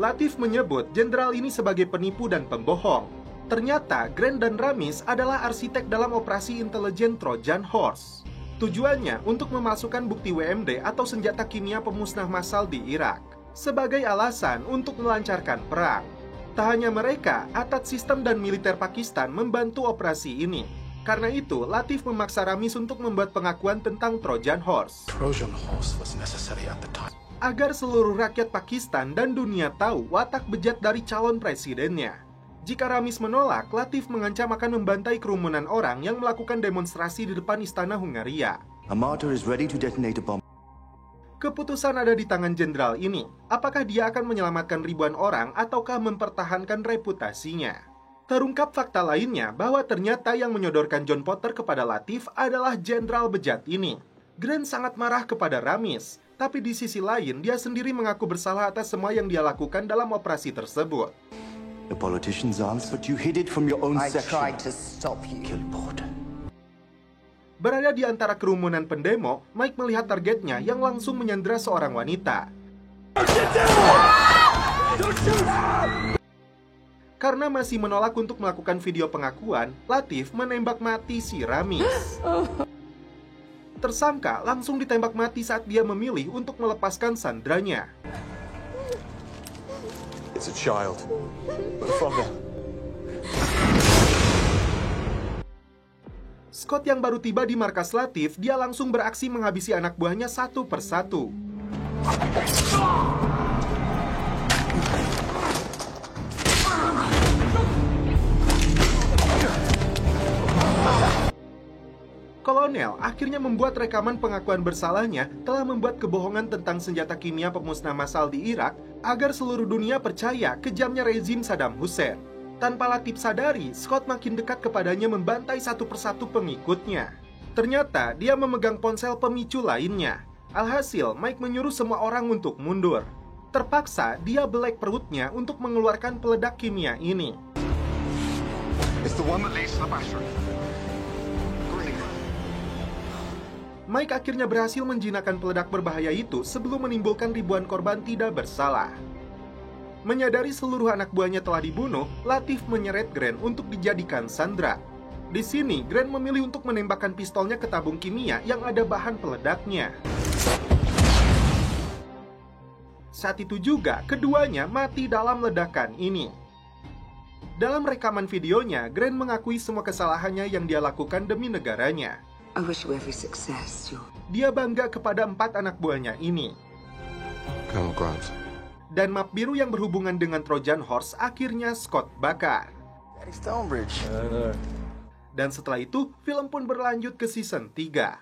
Latif menyebut jenderal ini sebagai penipu dan pembohong. Ternyata Grant dan Ramis adalah arsitek dalam operasi intelijen Trojan Horse. Tujuannya untuk memasukkan bukti WMD atau senjata kimia pemusnah massal di Irak sebagai alasan untuk melancarkan perang. Tak hanya mereka, atat sistem dan militer Pakistan membantu operasi ini. Karena itu, Latif memaksa Ramis untuk membuat pengakuan tentang Trojan Horse. Trojan horse was necessary at the time. Agar seluruh rakyat Pakistan dan dunia tahu watak bejat dari calon presidennya. Jika Ramis menolak, Latif mengancam akan membantai kerumunan orang yang melakukan demonstrasi di depan istana Hungaria. A martyr is ready to detonate a bomb. Keputusan ada di tangan jenderal ini. Apakah dia akan menyelamatkan ribuan orang ataukah mempertahankan reputasinya? Terungkap fakta lainnya bahwa ternyata yang menyodorkan John Potter kepada Latif adalah jenderal bejat ini. Grant sangat marah kepada Ramis. Tapi di sisi lain, dia sendiri mengaku bersalah atas semua yang dia lakukan dalam operasi tersebut. The politicians asked, but you hid it from your own section. I tried to stop you. Kill Porter. Berada di antara kerumunan pendemo, Mike melihat targetnya yang langsung menyandera seorang wanita. Karena masih menolak untuk melakukan video pengakuan, Latif menembak mati si Ramis. Tersangka langsung ditembak mati saat dia memilih untuk melepaskan sandranya. It's a child. From her. Scott yang baru tiba di markas Latif, dia langsung beraksi menghabisi anak buahnya satu persatu. Kolonel akhirnya membuat rekaman pengakuan bersalahnya telah membuat kebohongan tentang senjata kimia pemusnah massal di Irak agar seluruh dunia percaya kejamnya rezim Saddam Hussein. Tanpa Latif sadari, Scott makin dekat kepadanya membantai satu persatu pengikutnya. Ternyata dia memegang ponsel pemicu lainnya. Alhasil, Mike menyuruh semua orang untuk mundur. Terpaksa, dia belek perutnya untuk mengeluarkan peledak kimia ini. It's the one that leads to the bathroom. Mike akhirnya berhasil menjinakkan peledak berbahaya itu sebelum menimbulkan ribuan korban tidak bersalah. Menyadari seluruh anak buahnya telah dibunuh, Latif menyeret Grant untuk dijadikan sandera. Di sini, Grant memilih untuk menembakkan pistolnya ke tabung kimia yang ada bahan peledaknya. Saat itu juga, keduanya mati dalam ledakan ini. Dalam rekaman videonya, Grant mengakui semua kesalahannya yang dia lakukan demi negaranya. I wish you every success, John. Dia bangga kepada 4 anak buahnya ini. Colonel Grant. Dan map biru yang berhubungan dengan Trojan Horse akhirnya Scott bakar. Stonebridge. Dan setelah itu, film pun berlanjut ke season 3.